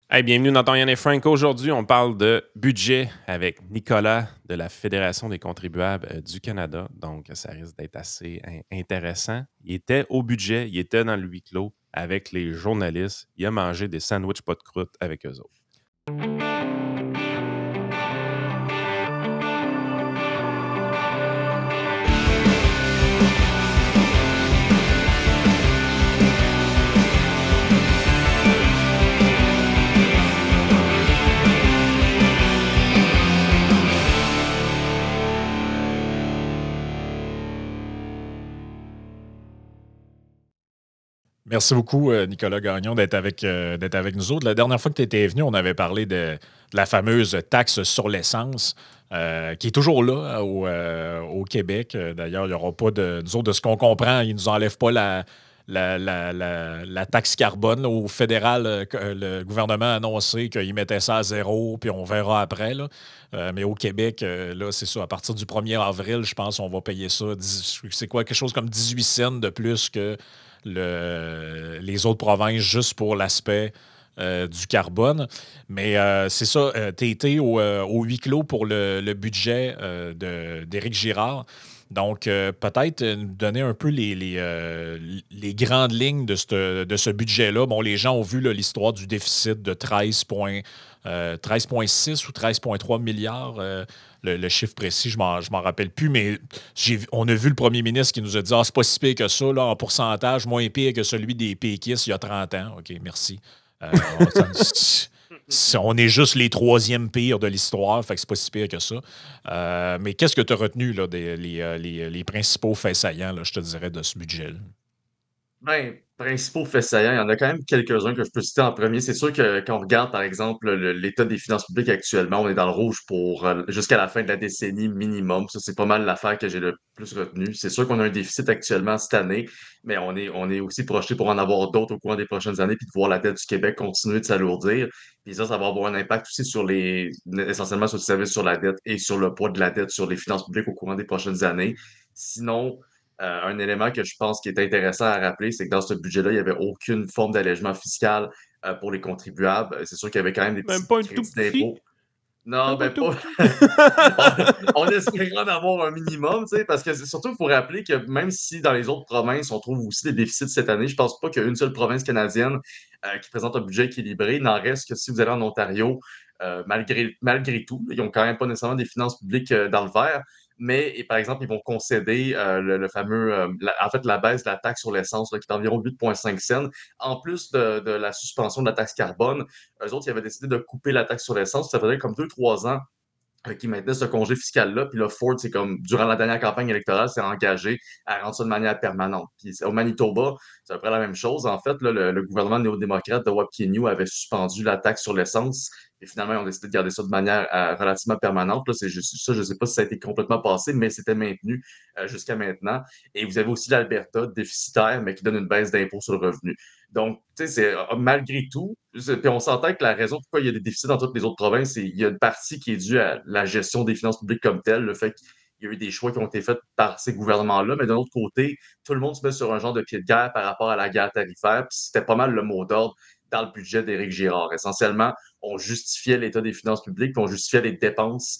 Hey, bienvenue dans ton Yann et Frank. Aujourd'hui, on parle de budget avec Nicolas de la Fédération des contribuables du Canada. Donc, ça risque d'être assez intéressant. Il était au budget, il était dans le huis clos avec les journalistes. Il a mangé des sandwichs pas de croûte avec eux autres. Merci beaucoup, Nicolas Gagnon, d'être avec nous autres. La dernière fois que tu étais venu, on avait parlé de la fameuse taxe sur l'essence, qui est toujours là au Québec. D'ailleurs, il n'y aura pas de. Nous autres, de ce qu'on comprend, ils ne nous enlèvent pas la taxe carbone. Là. Au fédéral, le gouvernement a annoncé qu'il mettait ça à zéro, puis on verra après. Là. Mais au Québec, là, c'est ça. À partir du 1er avril, je pense qu'on va payer ça. C'est quoi, quelque chose comme 18 cents de plus que les autres provinces juste pour l'aspect du carbone. Mais c'est ça, tu été au huis clos pour le budget d'Éric Girard. Donc, peut-être nous donner un peu les grandes lignes de ce budget-là. Bon, les gens ont vu là, l'histoire du déficit de 13,6 ou 13,3 milliards. Le chiffre précis, je m'en rappelle plus, mais on a vu le premier ministre qui nous a dit « Ah, c'est pas si pire que ça, là, en pourcentage, moins pire que celui des péquistes il y a 30 ans. » OK, merci. On est juste les troisièmes pires de l'histoire, fait que c'est pas si pire que ça. Mais qu'est-ce que tu as retenu, là, les principaux faits saillants, là, je te dirais, de ce budget-là? Ben, principaux faits saillants, il y en a quand même quelques-uns que je peux citer en premier. C'est sûr que quand on regarde, par exemple, l'état des finances publiques actuellement, on est dans le rouge pour jusqu'à la fin de la décennie minimum. Ça, c'est pas mal l'affaire que j'ai le plus retenu. C'est sûr qu'on a un déficit actuellement cette année, mais on est aussi projeté pour en avoir d'autres au cours des prochaines années, puis de voir la dette du Québec continuer de s'alourdir. Puis ça va avoir un impact aussi essentiellement sur le service sur la dette et sur le poids de la dette sur les finances publiques au courant des prochaines années. Sinon, un élément que je pense qui est intéressant à rappeler, c'est que dans ce budget-là, il n'y avait aucune forme d'allègement fiscal pour les contribuables. C'est sûr qu'il y avait quand même des Même petits pas un tout crédits petit. d'impôt. Non, Même pas un ben tout pas. petit. On, on espérait en avoir un minimum, tu sais, parce que surtout, il faut rappeler que même si dans les autres provinces, on trouve aussi des déficits cette année, je pense pas qu'il y a une seule province canadienne qui présente un budget équilibré. Il n'en reste que si vous allez en Ontario, malgré tout, ils n'ont quand même pas nécessairement des finances publiques dans le vert. Mais, et par exemple, ils vont concéder le fameux, en fait, la baisse de la taxe sur l'essence, là, qui est environ 8,5 cents, en plus de la suspension de la taxe carbone. Eux autres, ils avaient décidé de couper la taxe sur l'essence. Ça faisait comme 2, 3 ans qui maintenait ce congé fiscal-là. Puis là, Ford, c'est comme, durant la dernière campagne électorale, s'est engagé à rendre ça de manière permanente. Puis au Manitoba, c'est à peu près la même chose. En fait, là, le gouvernement néo-démocrate de Wapkinew avait suspendu la taxe sur l'essence. Et finalement, ils ont décidé de garder ça de manière relativement permanente. Là, c'est juste ça, je ne sais pas si ça a été complètement passé, mais c'était maintenu jusqu'à maintenant. Et vous avez aussi l'Alberta, déficitaire, mais qui donne une baisse d'impôt sur le revenu. Donc, tu sais, malgré tout, puis on s'entend que la raison pourquoi il y a des déficits dans toutes les autres provinces, c'est il y a une partie qui est due à la gestion des finances publiques comme telle, le fait qu'il y a eu des choix qui ont été faits par ces gouvernements-là, mais d'un autre côté, tout le monde se met sur un genre de pied de guerre par rapport à la guerre tarifaire, puis c'était pas mal le mot d'ordre dans le budget d'Éric Girard. Essentiellement, on justifiait l'état des finances publiques, puis on justifiait les dépenses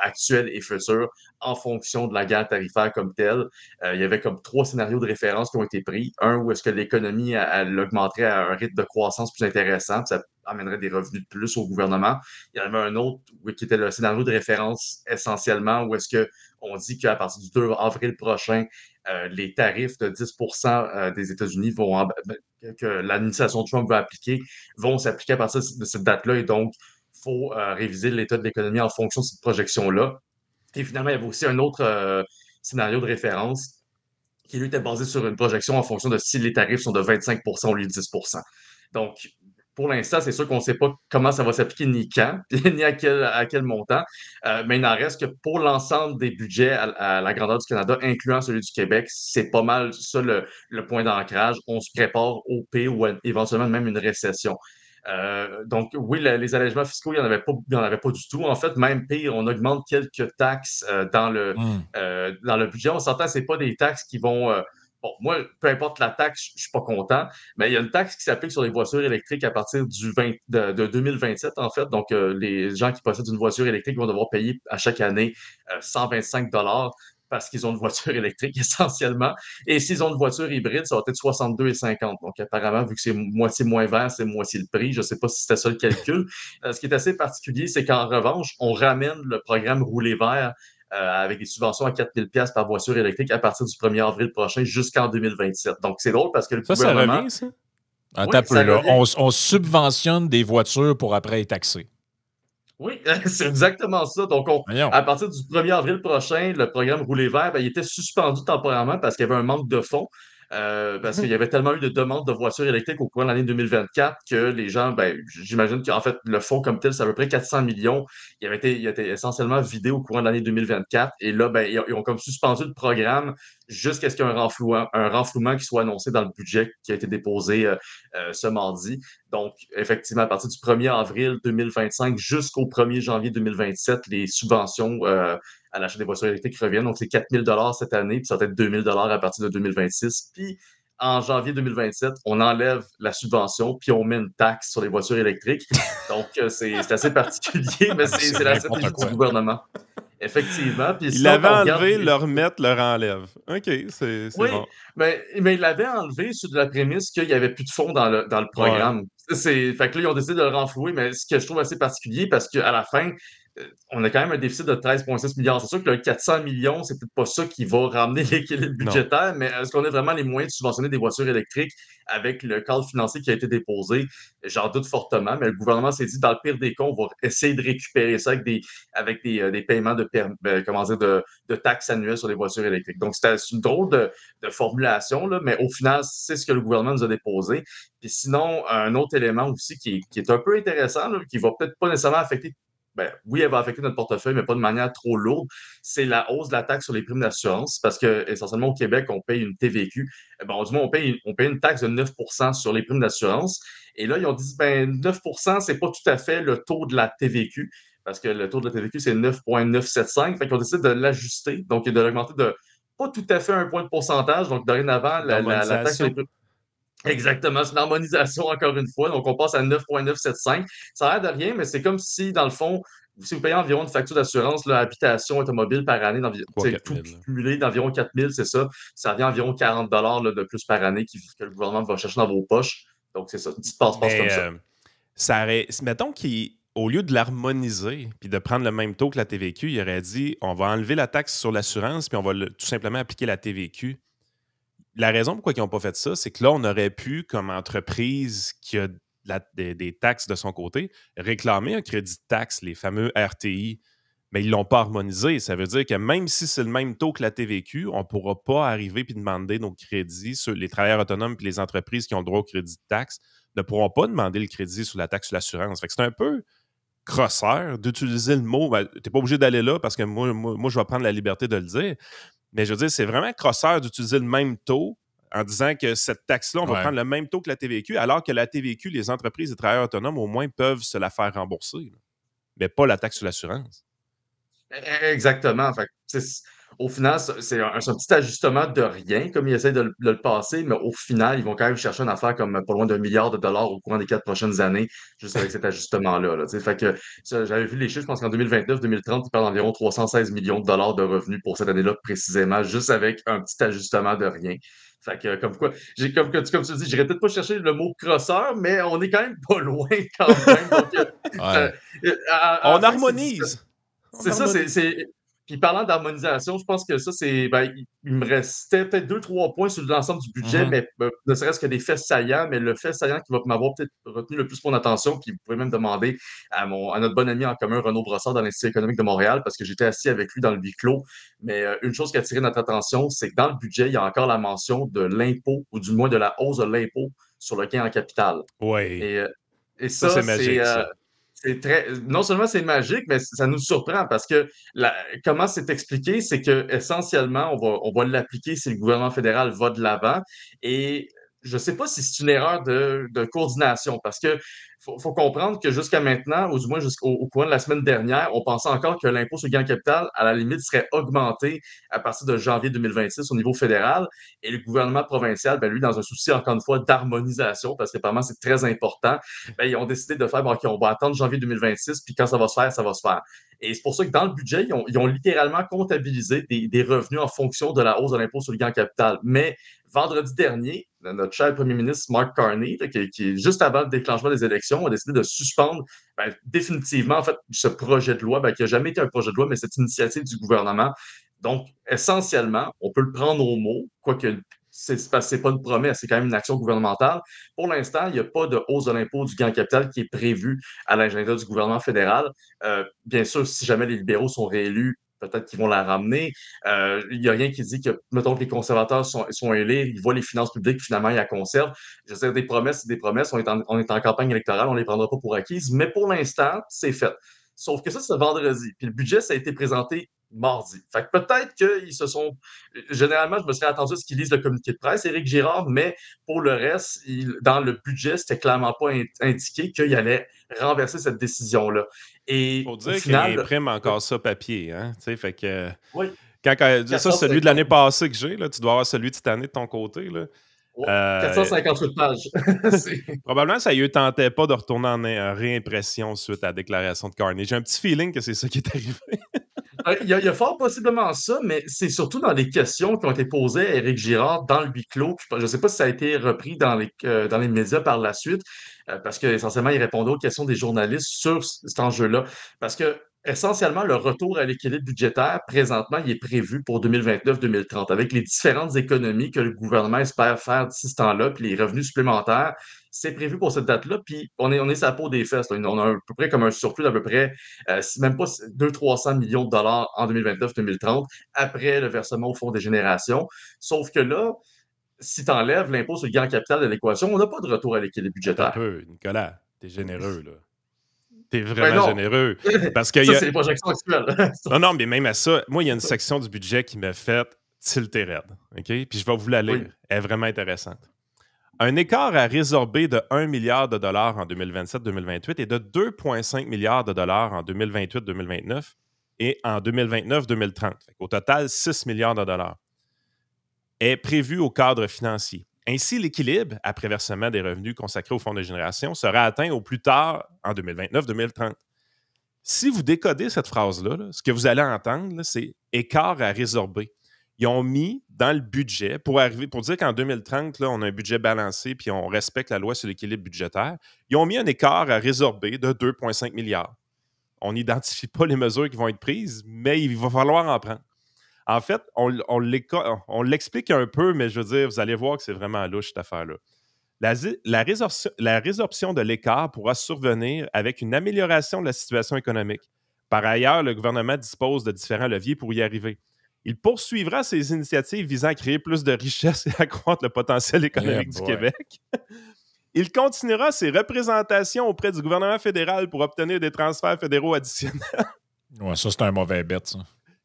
actuelles et futures en fonction de la guerre tarifaire comme telle. Il y avait comme 3 scénarios de référence qui ont été pris. Un où est-ce que l'économie elle augmenterait à un rythme de croissance plus intéressant, puis ça amènerait des revenus de plus au gouvernement. Il y en avait un autre qui était le scénario de référence essentiellement où est-ce que on dit qu'à partir du 2 avril prochain, les tarifs de 10 des États-Unis que l'administration Trump va appliquer vont s'appliquer à partir de cette date-là et donc il faut réviser l'état de l'économie en fonction de cette projection-là. Et finalement, il y avait aussi un autre scénario de référence qui, lui, était basé sur une projection en fonction de si les tarifs sont de 25 au lieu de 10. Donc, pour l'instant, c'est sûr qu'on ne sait pas comment ça va s'appliquer, ni quand, ni à quel montant. Mais il n'en reste que pour l'ensemble des budgets à la grandeur du Canada, incluant celui du Québec, c'est pas mal ça le point d'ancrage. On se prépare au pire ou éventuellement même une récession. Donc, oui, les allègements fiscaux, il n'y en avait pas du tout. En fait, même pire, on augmente quelques taxes dans le Hmm. budget. On s'entend, c'est pas des taxes qui vont bon, moi, peu importe la taxe, je suis pas content, mais il y a une taxe qui s'applique sur les voitures électriques à partir de 2027, en fait. Donc, les gens qui possèdent une voiture électrique vont devoir payer à chaque année 125 parce qu'ils ont une voiture électrique essentiellement. Et s'ils ont une voiture hybride, ça va être 62,50. Donc, apparemment, vu que c'est moitié moins vert, c'est moitié le prix. Je ne sais pas si c'était ça le calcul. Ce qui est assez particulier, c'est qu'en revanche, on ramène le programme Rouler vert avec des subventions à 4 000 $ par voiture électrique à partir du 1er avril prochain jusqu'en 2027. Donc, c'est drôle parce que le Ça gouvernement... revient, ça? Attends un peu, ça là. revient. On subventionne des voitures pour après être taxées. Oui, c'est exactement ça. Donc, Voyons. à partir du 1er avril prochain, le programme Rouler vert, il était suspendu temporairement parce qu'il y avait un manque de fonds. Parce qu'il y avait tellement eu de demandes de voitures électriques au cours de l'année 2024 que les gens, j'imagine qu'en fait, le fonds comme tel, c'est à peu près 400 millions. Il a été essentiellement vidé au courant de l'année 2024. Et là, ils ont comme suspendu le programme jusqu'à ce qu'il y ait un renflouement qui soit annoncé dans le budget qui a été déposé ce mardi. Donc, effectivement, à partir du 1er avril 2025 jusqu'au 1er janvier 2027, les subventions à l'achat des voitures électriques reviennent. Donc, c'est 4 000 cette année, puis ça va être 2 000 à partir de 2026. Puis, en janvier 2027, on enlève la subvention, puis on met une taxe sur les voitures électriques. Donc, c'est assez particulier, mais c'est la stratégie du gouvernement. Effectivement. Puis Ils sinon, l'avaient on regarde enlevé, le remettre, le enlève. OK, c'est Oui, bon. mais il l'avait enlevé sur de la prémisse qu'il n'y avait plus de fonds dans le Ouais. programme. Fait que là, ils ont décidé de le renflouer, mais ce que je trouve assez particulier, parce qu'à la fin, on a quand même un déficit de 13,6 milliards. C'est sûr que le 400 millions, c'est peut-être pas ça qui va ramener l'équilibre Non. budgétaire, mais est-ce qu'on a vraiment les moyens de subventionner des voitures électriques avec le cadre financier qui a été déposé? J'en doute fortement, mais le gouvernement s'est dit, dans le pire des cas, on va essayer de récupérer ça avec des paiements de taxes annuelles sur les voitures électriques. Donc, c'est une drôle de formulation, là, mais au final, c'est ce que le gouvernement nous a déposé. Puis sinon, un autre élément aussi qui est un peu intéressant, là, qui va peut-être pas nécessairement affecter oui, elle va affecter notre portefeuille, mais pas de manière trop lourde. C'est la hausse de la taxe sur les primes d'assurance parce que, essentiellement, au Québec, on paye une TVQ. Du moins, on paye une taxe de 9 sur les primes d'assurance. Et là, ils ont dit, 9 c'est pas tout à fait le taux de la TVQ parce que le taux de la TVQ, c'est 9,975. Fait qu'ils ont décidé de l'ajuster, donc de l'augmenter de pas tout à fait un point de pourcentage. Donc, dorénavant, la taxe sur les primes. Exactement, c'est une harmonisation encore une fois. Donc, on passe à 9,975. Ça a l'air de rien, mais c'est comme si, dans le fond, si vous payez environ une facture d'assurance, habitation automobile par année, tout cumulé d'environ 4 000, c'est ça. Ça revient à environ 40 de plus par année que le gouvernement va chercher dans vos poches. Donc, c'est ça, une petite passe-passe comme ça. Mettons qu'au lieu de l'harmoniser puis de prendre le même taux que la TVQ, il aurait dit on va enlever la taxe sur l'assurance puis on va tout simplement appliquer la TVQ. La raison pourquoi ils n'ont pas fait ça, c'est que là, on aurait pu, comme entreprise qui a des taxes de son côté, réclamer un crédit de taxe, les fameux RTI, mais ils ne l'ont pas harmonisé. Ça veut dire que même si c'est le même taux que la TVQ, on ne pourra pas arriver et demander nos crédits sur les travailleurs autonomes et les entreprises qui ont le droit au crédit de taxe ne pourront pas demander le crédit sur la taxe sur l'assurance. Fait que c'est un peu crosseur d'utiliser le mot. Tu n'es pas obligé d'aller là parce que moi, je vais prendre la liberté de le dire. Mais je veux dire, c'est vraiment crosseur d'utiliser le même taux en disant que cette taxe-là, on va prendre le même taux que la TVQ, alors que la TVQ, les entreprises et travailleurs autonomes, au moins, peuvent se la faire rembourser. Mais pas la taxe sur l'assurance. Exactement. Fait que, au final, c'est un petit ajustement de rien, comme ils essaient de le passer, mais au final, ils vont quand même chercher une affaire comme pas loin d'1 milliard de dollars au courant des 4 prochaines années, juste avec cet ajustement-là. Fait que j'avais vu les chiffres, je pense qu'en 2029-2030, ils parlent d'environ 316 millions de dollars de revenus pour cette année-là précisément, juste avec un petit ajustement de rien. Fait que, comme quoi, comme tu dis, j'irais peut-être pas chercher le mot crosseur, mais on est quand même pas loin quand même. Donc, on harmonise. C'est ça, c'est. Puis parlant d'harmonisation, je pense que ça, c'est. Il me restait peut-être 2-3 points sur l'ensemble du budget, mais ne serait-ce que des faits saillants, mais le fait saillant qui va m'avoir peut-être retenu le plus mon attention, puis vous pouvez même demander à notre bon ami en commun, Renaud Brossard, dans l'Institut économique de Montréal, parce que j'étais assis avec lui dans le huis clos. Mais une chose qui a attiré notre attention, c'est que dans le budget, il y a encore la mention de l'impôt, ou du moins de la hausse de l'impôt sur le gain en capital. Oui. Et ça, c'est magique, ça. Non seulement c'est magique, mais ça nous surprend parce que comment c'est expliqué, c'est que essentiellement, on va l'appliquer si le gouvernement fédéral va de l'avant. Et je ne sais pas si c'est une erreur de coordination parce que faut comprendre que jusqu'à maintenant, ou du moins jusqu'au courant de la semaine dernière, on pensait encore que l'impôt sur le gain de capital, à la limite, serait augmenté à partir de janvier 2026 au niveau fédéral. Et le gouvernement provincial, ben lui, dans un souci, encore une fois, d'harmonisation, parce que apparemment, c'est très important, ben, ils ont décidé de faire, bon, OK, on va attendre janvier 2026, puis quand ça va se faire, ça va se faire. Et c'est pour ça que dans le budget, ils ont littéralement comptabilisé des revenus en fonction de la hausse de l'impôt sur le gain de capital. Mais vendredi dernier, notre cher premier ministre Mark Carney, qui juste avant le déclenchement des élections, a décidé de suspendre définitivement en fait, ce projet de loi, qui n'a jamais été un projet de loi, mais cette initiative du gouvernement. Donc, essentiellement, on peut le prendre au mot, quoique c'est pas une promesse, c'est quand même une action gouvernementale. Pour l'instant, il n'y a pas de hausse de l'impôt du gain capital qui est prévu à l'agenda du gouvernement fédéral. Bien sûr, si jamais les libéraux sont réélus, peut-être qu'ils vont la ramener. Il n'y a rien qui dit que, mettons que les conservateurs sont élus, ils voient les finances publiques, finalement, ils la conservent. Je veux dire, des promesses, c'est des promesses. On est en campagne électorale, on ne les prendra pas pour acquises. Mais pour l'instant, c'est fait. Sauf que ça, c'est vendredi. Puis le budget, ça a été présenté mardi. Fait que peut-être qu'ils se sont. Généralement, je me serais attendu à ce qu'ils lisent le communiqué de presse, Éric Girard, mais pour le reste, dans le budget, c'était clairement pas indiqué qu'il allait renverser cette décision-là. Et faut au dire final. qu'il imprime encore ça papier, hein? Tu sais, fait que. Oui. Ça, c'est celui de l'année passée que j'ai. Là. Tu dois avoir celui de cette année de ton côté. Là. 458 pages. Probablement, ça ne lui tentait pas de retourner en réimpression suite à la déclaration de Carney. J'ai un petit feeling que c'est ça qui est arrivé. Il y a fort possiblement ça, mais c'est surtout dans les questions qui ont été posées à Éric Girard dans le huis clos. Je ne sais pas si ça a été repris dans les médias par la suite, parce qu'essentiellement, il répondait aux questions des journalistes sur cet enjeu-là. Parce que essentiellement, le retour à l'équilibre budgétaire, présentement, il est prévu pour 2029-2030, avec les différentes économies que le gouvernement espère faire d'ici ce temps-là, puis les revenus supplémentaires. C'est prévu pour cette date-là, puis on est sur la peau des fesses. Là. On a à peu près comme un surplus d'à peu près, même pas 200-300 millions de dollars en 2029-2030, après le versement au Fonds des générations. Sauf que là, si tu enlèves l'impôt sur le gain capital de l'équation, on n'a pas de retour à l'équilibre budgétaire. Un peu, Nicolas, t'es généreux, là. T'es vraiment généreux. Parce que ça, c'est les projections actuelles. non, mais même à ça, moi, il y a une section du budget qui m'a fait tilter raide. OK? Puis je vais vous la lire. Oui. Elle est vraiment intéressante. Un écart à résorber de 1 milliard de dollars en 2027-2028 et de 2,5 milliards de dollars en 2028-2029 et en 2029-2030. Au total, 6 milliards de dollars est prévu au cadre financier. Ainsi, l'équilibre, après versement des revenus consacrés au fonds de génération, sera atteint au plus tard en 2029-2030. Si vous décodez cette phrase-là, ce que vous allez entendre, c'est « écart à résorber ». Ils ont mis dans le budget, pour dire qu'en 2030, là, on a un budget balancé puis on respecte la loi sur l'équilibre budgétaire, ils ont mis un écart à résorber de 2,5 milliards. On n'identifie pas les mesures qui vont être prises, mais il va falloir en prendre. En fait, on l'explique un peu, mais je veux dire, vous allez voir que c'est vraiment louche, cette affaire-là. La résorption de l'écart pourra survenir avec une amélioration de la situation économique. Par ailleurs, le gouvernement dispose de différents leviers pour y arriver. Il poursuivra ses initiatives visant à créer plus de richesses et accroître le potentiel économique du Québec. Il continuera ses représentations auprès du gouvernement fédéral pour obtenir des transferts fédéraux additionnels. Ouais, ça, c'est un mauvais bête, ça.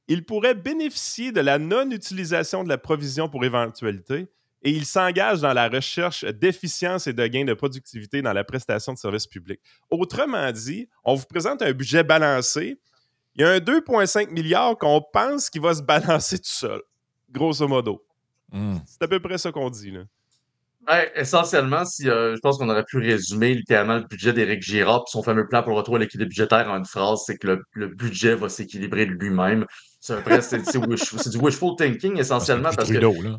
Il pourrait bénéficier de la non-utilisation de la provision pour éventualité et il s'engage dans la recherche d'efficience et de gains de productivité dans la prestation de services publics. Autrement dit, on vous présente un budget balancé. Il y a un 2,5 milliards qu'on pense qu'il va se balancer tout seul, grosso modo. C'est à peu près ça qu'on dit, là. Ouais, essentiellement, je pense qu'on aurait pu résumer littéralement le budget d'Éric Girard et son fameux plan pour le retour à l'équilibre budgétaire en une phrase, c'est que le budget va s'équilibrer de lui-même. C'est du wishful thinking essentiellement. Parce Trudeau, là.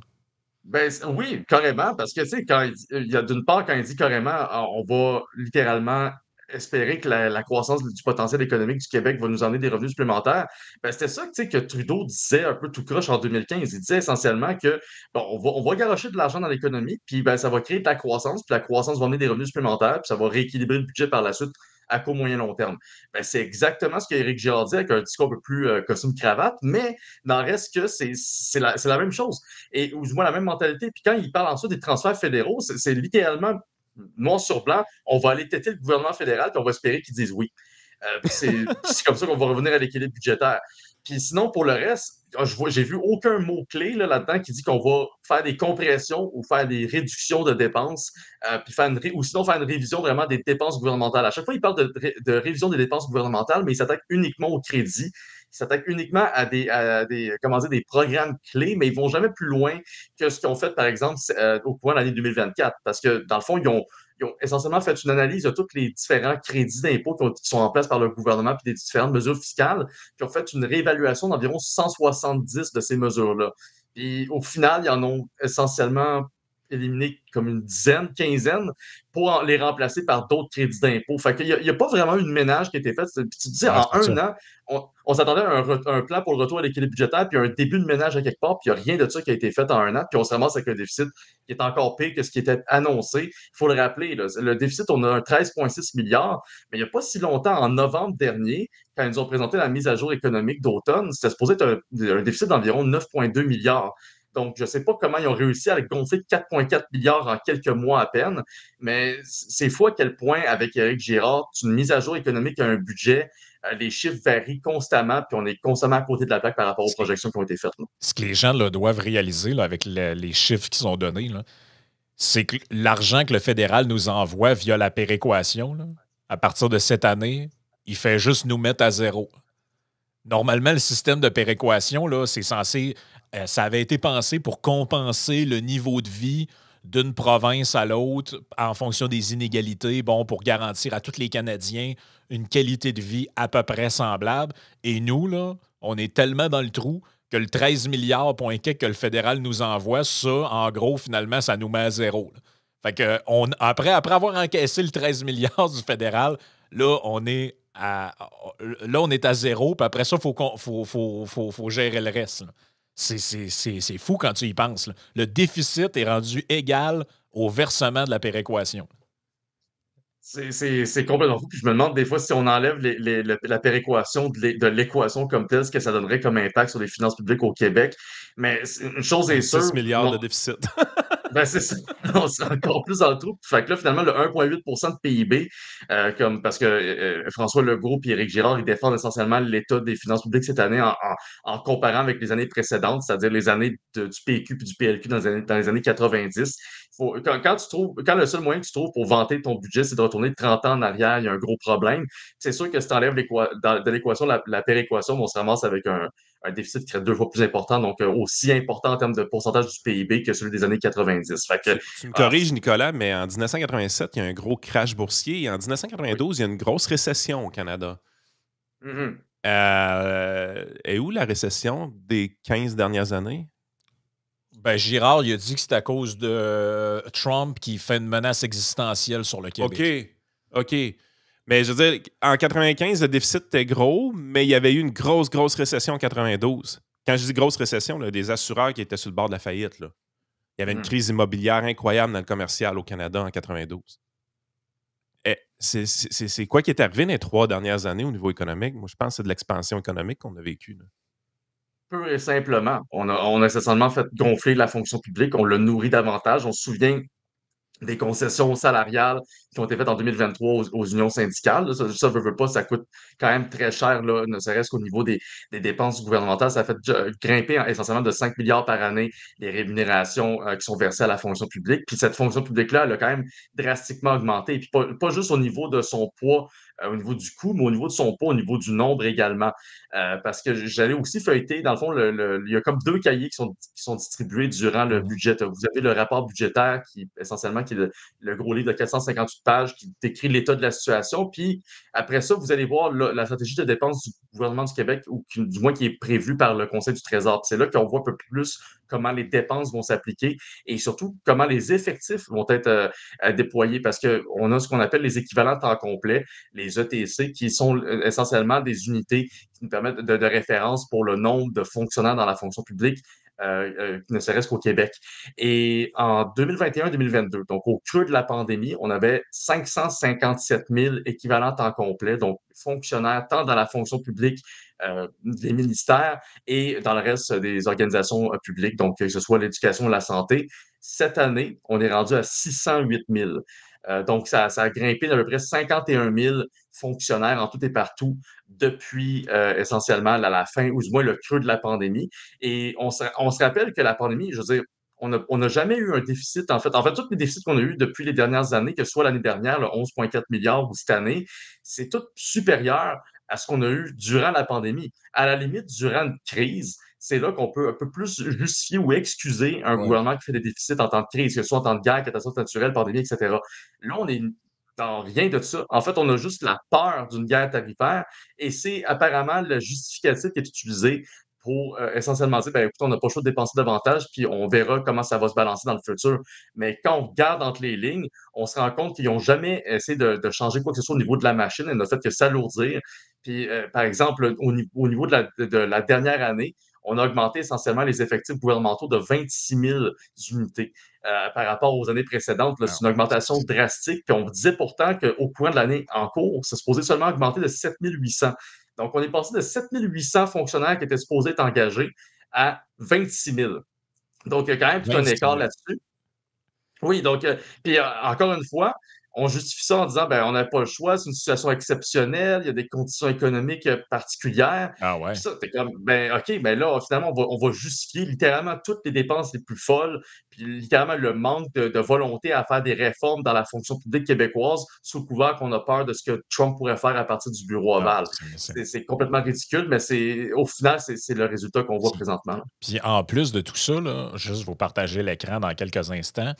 Ben, oui, carrément, parce que, tu sais, il y a d'une part, quand il dit carrément, on va littéralement espérer que la croissance du potentiel économique du Québec va nous emmener des revenus supplémentaires, ben, c'était ça, tu sais, que Trudeau disait un peu tout croche en 2015. Il disait essentiellement que, bon, on va garocher de l'argent dans l'économie, puis ben, ça va créer de la croissance, puis la croissance va amener des revenus supplémentaires, puis ça va rééquilibrer le budget par la suite à court, moyen, long terme. Ben, c'est exactement ce qu'Éric Girard dit avec un discours un peu plus costume-cravate, mais n'en reste que c'est la même chose. Et ou du moins la même mentalité. Puis quand il parle ensuite des transferts fédéraux, c'est littéralement noir sur blanc, on va aller têter le gouvernement fédéral puis on va espérer qu'ils disent oui. C'est comme ça qu'on va revenir à l'équilibre budgétaire. Puis sinon, pour le reste, j'ai vu aucun mot-clé là-dedans qui dit qu'on va faire des compressions ou faire des réductions de dépenses, puis ou sinon faire une révision vraiment des dépenses gouvernementales. À chaque fois, il parle de révision des dépenses gouvernementales, mais il s'attaque uniquement au crédit. Ils s'attaquent uniquement comment dire, des programmes clés, mais ils vont jamais plus loin que ce qu'ils ont fait, par exemple, au courant de l'année 2024. Parce que, dans le fond, ils ont essentiellement fait une analyse de tous les différents crédits d'impôts qui sont en place par le gouvernement puis des différentes mesures fiscales, puis ont fait une réévaluation d'environ 170 de ces mesures-là. Puis au final, ils en ont essentiellement éliminé comme une dizaine, quinzaine, pour les remplacer par d'autres crédits d'impôt. Fait qu'il n'y a pas vraiment eu de ménage qui a été fait. Puis tu te dis, Ouais, en c'est un ça. an, on s'attendait à un plan pour le retour à l'équilibre budgétaire, puis un début de ménage à quelque part, puis il n'y a rien de ça qui a été fait en un an, puis on se ramasse avec un déficit qui est encore pire que ce qui était annoncé. Il faut le rappeler, là, le déficit, on a un 13,6 milliards, mais il n'y a pas si longtemps, en novembre dernier, quand ils nous ont présenté la mise à jour économique d'automne, c'était supposé être un déficit d'environ 9,2 milliards. Donc, je ne sais pas comment ils ont réussi à le gonfler de 4,4 milliards en quelques mois à peine, mais c'est fou à quel point, avec Éric Girard, une mise à jour économique à un budget, les chiffres varient constamment, puis on est constamment à côté de la plaque par rapport aux Ce qui, projections qui ont été faites. Là. ce que les gens là, doivent réaliser là, avec les chiffres qui sont donnés, là, c'est que l'argent que le fédéral nous envoie via la péréquation, là, à partir de cette année, il fait juste nous mettre à zéro. Normalement, le système de péréquation, là, c'est censé. Ça avait été pensé pour compenser le niveau de vie d'une province à l'autre en fonction des inégalités, bon, pour garantir à tous les Canadiens une qualité de vie à peu près semblable. Et nous, là, on est tellement dans le trou que le 13 milliards point quelque que le fédéral nous envoie, ça, en gros, finalement, ça nous met à zéro. Là. Fait que après avoir encaissé le 13 milliards du fédéral, là, on est à zéro, puis après ça, faut gérer le reste. Là. C'est fou quand tu y penses. Là. Le déficit est rendu égal au versement de la péréquation. C'est complètement fou. Puis je me demande des fois si on enlève la péréquation de l'équation comme telle, ce que ça donnerait comme impact sur les finances publiques au Québec. Mais une chose est 26 sûre, milliards de déficit. ben c'est ça. On c'est encore plus dans le trou. Fait que là, finalement, le 1,8 de PIB, parce que François Legault et Éric Girard, ils défendent essentiellement l'état des finances publiques cette année en comparant avec les années précédentes, c'est-à-dire les années du PQ puis du PLQ dans les années 90. Quand le seul moyen que tu trouves pour vanter ton budget, c'est de retourner 30 ans en arrière, il y a un gros problème. C'est sûr que si tu enlèves de l'équation la péréquation, on se ramasse avec un déficit qui serait 2 fois plus important, donc aussi important en termes de pourcentage du PIB que celui des années 90. Fait que, Tu me ah, corriges, Nicolas, mais en 1987, il y a un gros crash boursier et en oui. 1992, il y a une grosse récession au Canada. Mhm. Et où la récession des 15 dernières années? Ben, Girard, il a dit que c'est à cause de Trump qui fait une menace existentielle sur le Québec. OK. Mais je veux dire, en 95, le déficit était gros, mais il y avait eu une grosse, grosse récession en 92. Quand je dis grosse récession, là, des assureurs qui étaient sur le bord de la faillite. Là. Il y avait une Mhm. crise immobilière incroyable dans le commercial au Canada en 92. C'est quoi qui est arrivé dans les 3 dernières années au niveau économique? Moi, je pense que c'est de l'expansion économique qu'on a vécue. Pur et simplement, on a essentiellement fait gonfler la fonction publique, on l'a nourri davantage. On se souvient des concessions salariales qui ont été faites en 2023 aux unions syndicales. Là. Ça veut pas, ça coûte quand même très cher, là, ne serait-ce qu'au niveau des dépenses gouvernementales. Ça a fait grimper essentiellement de 5 milliards par année les rémunérations qui sont versées à la fonction publique. Puis cette fonction publique-là, elle a quand même drastiquement augmenté. Puis pas juste au niveau de son poids, au niveau du coût, mais au niveau de son poids, au niveau du nombre également. Parce que j'allais aussi feuilleter, dans le fond, il y a comme 2 cahiers qui sont distribués durant le Mhm. budget. Vous avez le rapport budgétaire qui, essentiellement, qui est le gros livre de 458 pages qui décrit l'état de la situation. Puis après ça, vous allez voir la stratégie de dépenses du gouvernement du Québec, ou du moins qui est prévue par le Conseil du Trésor. C'est là qu'on voit un peu plus comment les dépenses vont s'appliquer et surtout comment les effectifs vont être déployés parce qu'on a ce qu'on appelle les équivalents temps complet, les ETC, qui sont essentiellement des unités qui nous permettent de référence pour le nombre de fonctionnaires dans la fonction publique, ne serait-ce qu'au Québec. Et en 2021-2022, donc au creux de la pandémie, on avait 557 000 équivalents temps complet, donc fonctionnaires tant dans la fonction publique des ministères et dans le reste des organisations publiques, donc que ce soit l'éducation ou la santé. Cette année, on est rendu à 608 000. Donc, ça a grimpé d'à peu près 51 000 fonctionnaires en tout et partout depuis essentiellement la fin, ou du moins le creux de la pandémie. Et on se rappelle que la pandémie, je veux dire, on n'a jamais eu un déficit. En fait, tous les déficits qu'on a eus depuis les dernières années, que ce soit l'année dernière, le 11,4 milliards ou cette année, c'est tout supérieur à ce qu'on a eu durant la pandémie. À la limite, durant une crise, c'est là qu'on peut un peu plus justifier ou excuser un Ouais. gouvernement qui fait des déficits en temps de crise, que ce soit en temps de guerre, catastrophe naturelle, pandémie, etc. Là, on est dans rien de ça. En fait, on a juste la peur d'une guerre tarifaire et c'est apparemment le justificatif qui est utilisé pour essentiellement dire, ben, écoute, on n'a pas le choix de dépenser davantage, puis on verra comment ça va se balancer dans le futur. Mais quand on regarde entre les lignes, on se rend compte qu'ils n'ont jamais essayé de changer quoi que ce soit au niveau de la machine. Ils n'ont fait que s'alourdir. Puis, par exemple, au niveau de la dernière année, on a augmenté essentiellement les effectifs gouvernementaux de 26 000 unités par rapport aux années précédentes. C'est une augmentation drastique. Puis on disait pourtant qu'au courant de l'année en cours, c'est supposé seulement augmenter de 7 800. Donc, on est passé de 7 800 fonctionnaires qui étaient supposés être engagés à 26 000. Donc, il y a quand même tout un 26 écart 000. là-dessus. Oui, donc, puis encore une fois, on justifie ça en disant, ben, on n'a pas le choix, c'est une situation exceptionnelle, il y a des conditions économiques particulières. Ah Puis ouais. ça, t'es comme, ben, OK, ben là, finalement, on va justifier littéralement toutes les dépenses les plus folles, puis littéralement le manque de volonté à faire des réformes dans la fonction publique québécoise sous couvert qu'on a peur de ce que Trump pourrait faire à partir du bureau Ah, ovale. C'est complètement ridicule, mais au final, c'est le résultat qu'on voit présentement. Puis en plus de tout ça, là, juste vous partager l'écran dans quelques instants,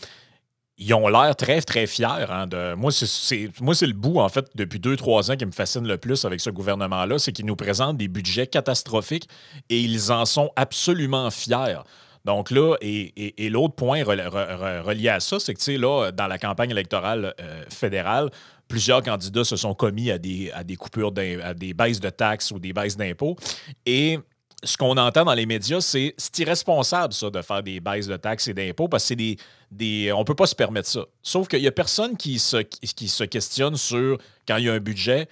ils ont l'air très, très fiers. Hein, moi, c'est le bout, en fait, depuis 2-3 ans qui me fascine le plus avec ce gouvernement-là, c'est qu'ils nous présentent des budgets catastrophiques et ils en sont absolument fiers. Donc là, et l'autre point relié à ça, c'est que, tu sais, là, dans la campagne électorale fédérale, plusieurs candidats se sont commis à des coupures, à des baisses de taxes ou des baisses d'impôts. Et ce qu'on entend dans les médias, c'est irresponsable, ça, de faire des baisses de taxes et d'impôts parce que on ne peut pas se permettre ça. Sauf qu'il n'y a personne qui se questionne sur, quand il y a un budget,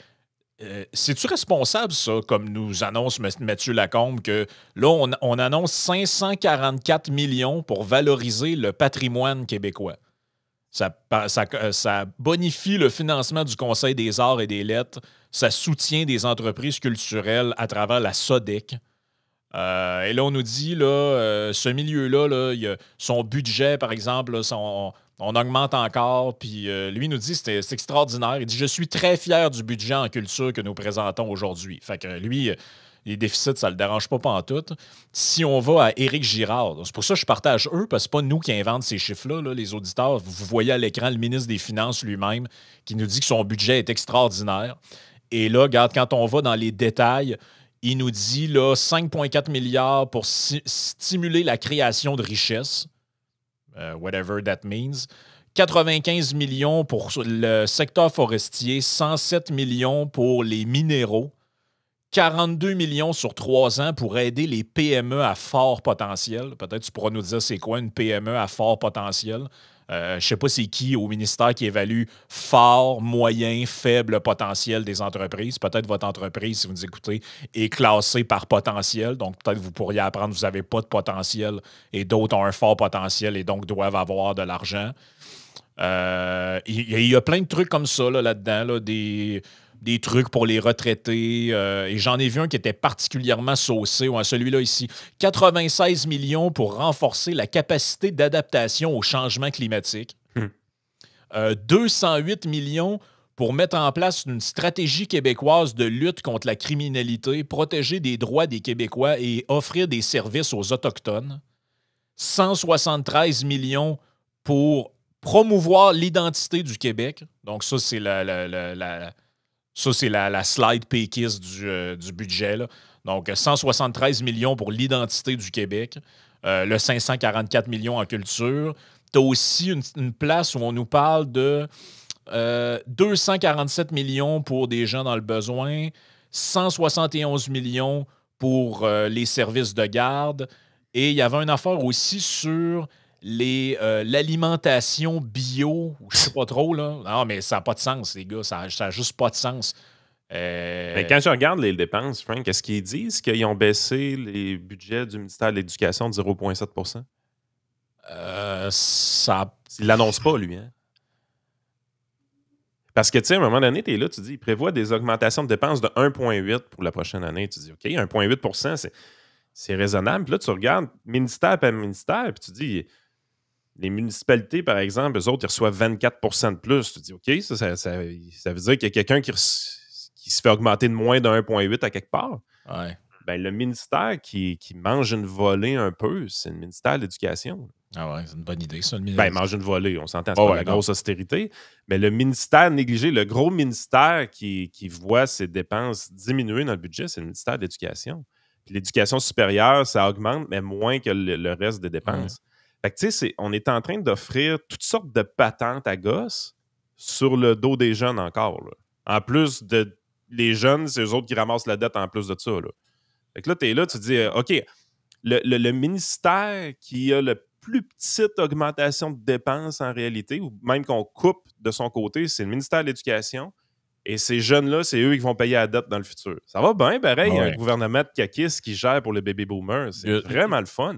c'est-tu responsable, ça, comme nous annonce Mathieu Lacombe, que là, on annonce 544 millions pour valoriser le patrimoine québécois? Ça bonifie le financement du Conseil des arts et des lettres, ça soutient des entreprises culturelles à travers la SODEC. Et là, on nous dit, là, ce milieu-là, là, son budget, par exemple, là, on augmente encore. Puis lui nous dit, c'est extraordinaire. Il dit, je suis très fier du budget en culture que nous présentons aujourd'hui. Fait que lui, les déficits, ça ne le dérange pas pantoute. Si on va à Éric Girard, c'est pour ça que je partage eux, parce que ce n'est pas nous qui inventons ces chiffres-là, là, les auditeurs. Vous voyez à l'écran le ministre des Finances lui-même qui nous dit que son budget est extraordinaire. Et là, regarde, quand on va dans les détails, il nous dit là, 5,4 milliards pour stimuler la création de richesses, whatever that means. 95 millions pour le secteur forestier, 107 millions pour les minéraux, 42 millions sur 3 ans pour aider les PME à fort potentiel. Peut-être tu pourras nous dire c'est quoi une PME à fort potentiel. Je ne sais pas c'est qui au ministère qui évalue fort, moyen, faible potentiel des entreprises. Peut-être votre entreprise, si vous nous écoutez, est classée par potentiel. Donc, peut-être vous pourriez apprendre que vous n'avez pas de potentiel et d'autres ont un fort potentiel et donc doivent avoir de l'argent. Il y a plein de trucs comme ça là-dedans, là, des trucs pour les retraités. Et j'en ai vu un qui était particulièrement saucé, celui-là ici. 96 millions pour renforcer la capacité d'adaptation au changement climatique. 208 millions pour mettre en place une stratégie québécoise de lutte contre la criminalité, protéger des droits des Québécois et offrir des services aux Autochtones. 173 millions pour promouvoir l'identité du Québec. Donc ça, c'est la slide péquiste du budget. Là. Donc, 173 millions pour l'identité du Québec, le 544 millions en culture. Tu as aussi une place où on nous parle de 247 millions pour des gens dans le besoin, 171 millions pour les services de garde. Et il y avait une affaire aussi sur l'alimentation bio, je sais pas trop, là. Non, mais ça n'a pas de sens, les gars. Ça n'a juste pas de sens. Mais quand je regarde les dépenses, Frank, est-ce qu'ils disent qu'ils ont baissé les budgets du ministère de l'Éducation de 0,7 %? Ça... Il ne l'annonce pas, lui. Hein? Parce que, tu sais, à un moment donné, tu es là, tu dis, il prévoit des augmentations de dépenses de 1,8 pour la prochaine année. Tu dis, OK, 1,8 c'est raisonnable. Puis là, tu regardes ministère par ministère, puis tu dis, les municipalités, par exemple, eux autres, ils reçoivent 24 de plus. Tu dis, OK, ça veut dire qu'il y a quelqu'un qui se fait augmenter de moins de 1,8 à quelque part. Ouais. Ben, le ministère qui mange une volée un peu, c'est le ministère de l'Éducation. Ah ouais, c'est une bonne idée, ça. Ben, mange une volée, on s'entend, c'est pas de la grosse austérité. Mais le ministère négligé, le gros ministère qui voit ses dépenses diminuer dans le budget, c'est le ministère de l'Éducation. Puis l'éducation supérieure, ça augmente, mais moins que le reste des dépenses. Fait que, tu sais, on est en train d'offrir toutes sortes de patentes à gosses sur le dos des jeunes encore. Là. En plus de les jeunes, c'est eux autres qui ramassent la dette en plus de ça. Là. Fait que là, tu es là, tu dis, OK, le ministère qui a le plus petite augmentation de dépenses en réalité, ou même qu'on coupe de son côté, c'est le ministère de l'Éducation. Et ces jeunes-là, c'est eux qui vont payer la dette dans le futur. Ça va bien, pareil, un gouvernement de caquistes qui gère pour les baby boomers. C'est vraiment le fun.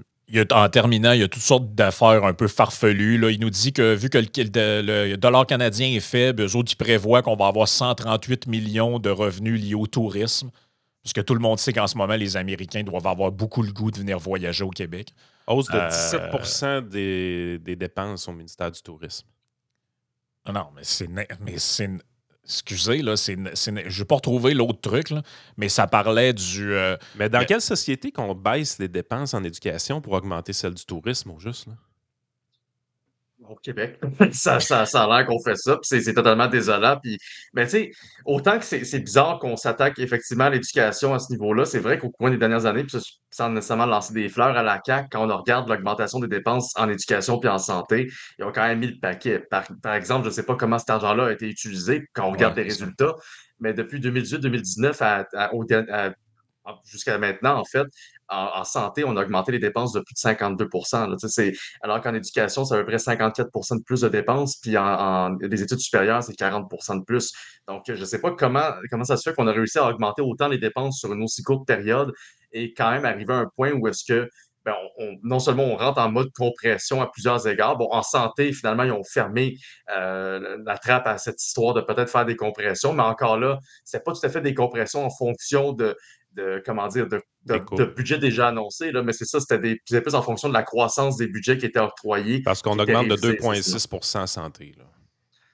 En terminant, il y a toutes sortes d'affaires un peu farfelues. Là. Il nous dit que vu que le dollar canadien est faible, eux autres, ils prévoient qu'on va avoir 138 millions de revenus liés au tourisme. Parce que tout le monde sait qu'en ce moment, les Américains doivent avoir beaucoup le goût de venir voyager au Québec. Hausse de 17 des dépenses au ministère du Tourisme. Non, mais c'est excusez, là, je ne vais pas retrouver l'autre truc, là, mais ça parlait du... mais dans quelle société qu'on baisse les dépenses en éducation pour augmenter celles du tourisme, au juste? Là? Au Québec. ça a l'air qu'on fait ça, puis c'est totalement désolant. Puis, mais tu sais, autant que c'est bizarre qu'on s'attaque effectivement à l'éducation à ce niveau-là, c'est vrai qu'au cours des dernières années, puis sans nécessairement lancer des fleurs à la CAQ, quand on regarde l'augmentation des dépenses en éducation puis en santé, ils ont quand même mis le paquet. Par exemple, je ne sais pas comment cet argent-là a été utilisé quand on regarde les résultats, mais depuis 2018-2019 jusqu'à maintenant, en fait, en santé, on a augmenté les dépenses de plus de 52 là, alors qu'en éducation, c'est à peu près 54 de plus de dépenses, puis en les études supérieures, c'est 40 de plus. Donc, je ne sais pas comment ça se fait qu'on a réussi à augmenter autant les dépenses sur une aussi courte période et quand même arriver à un point où est-ce que ben, non seulement on rentre en mode compression à plusieurs égards. Bon, en santé, finalement, ils ont fermé la trappe à cette histoire de peut-être faire des compressions, mais encore là, c'est pas tout à fait des compressions en fonction de budget déjà annoncé, là, mais c'est ça, c'était plus en fonction de la croissance des budgets qui étaient octroyés. Parce qu'on augmente de 2,6 en santé. Là.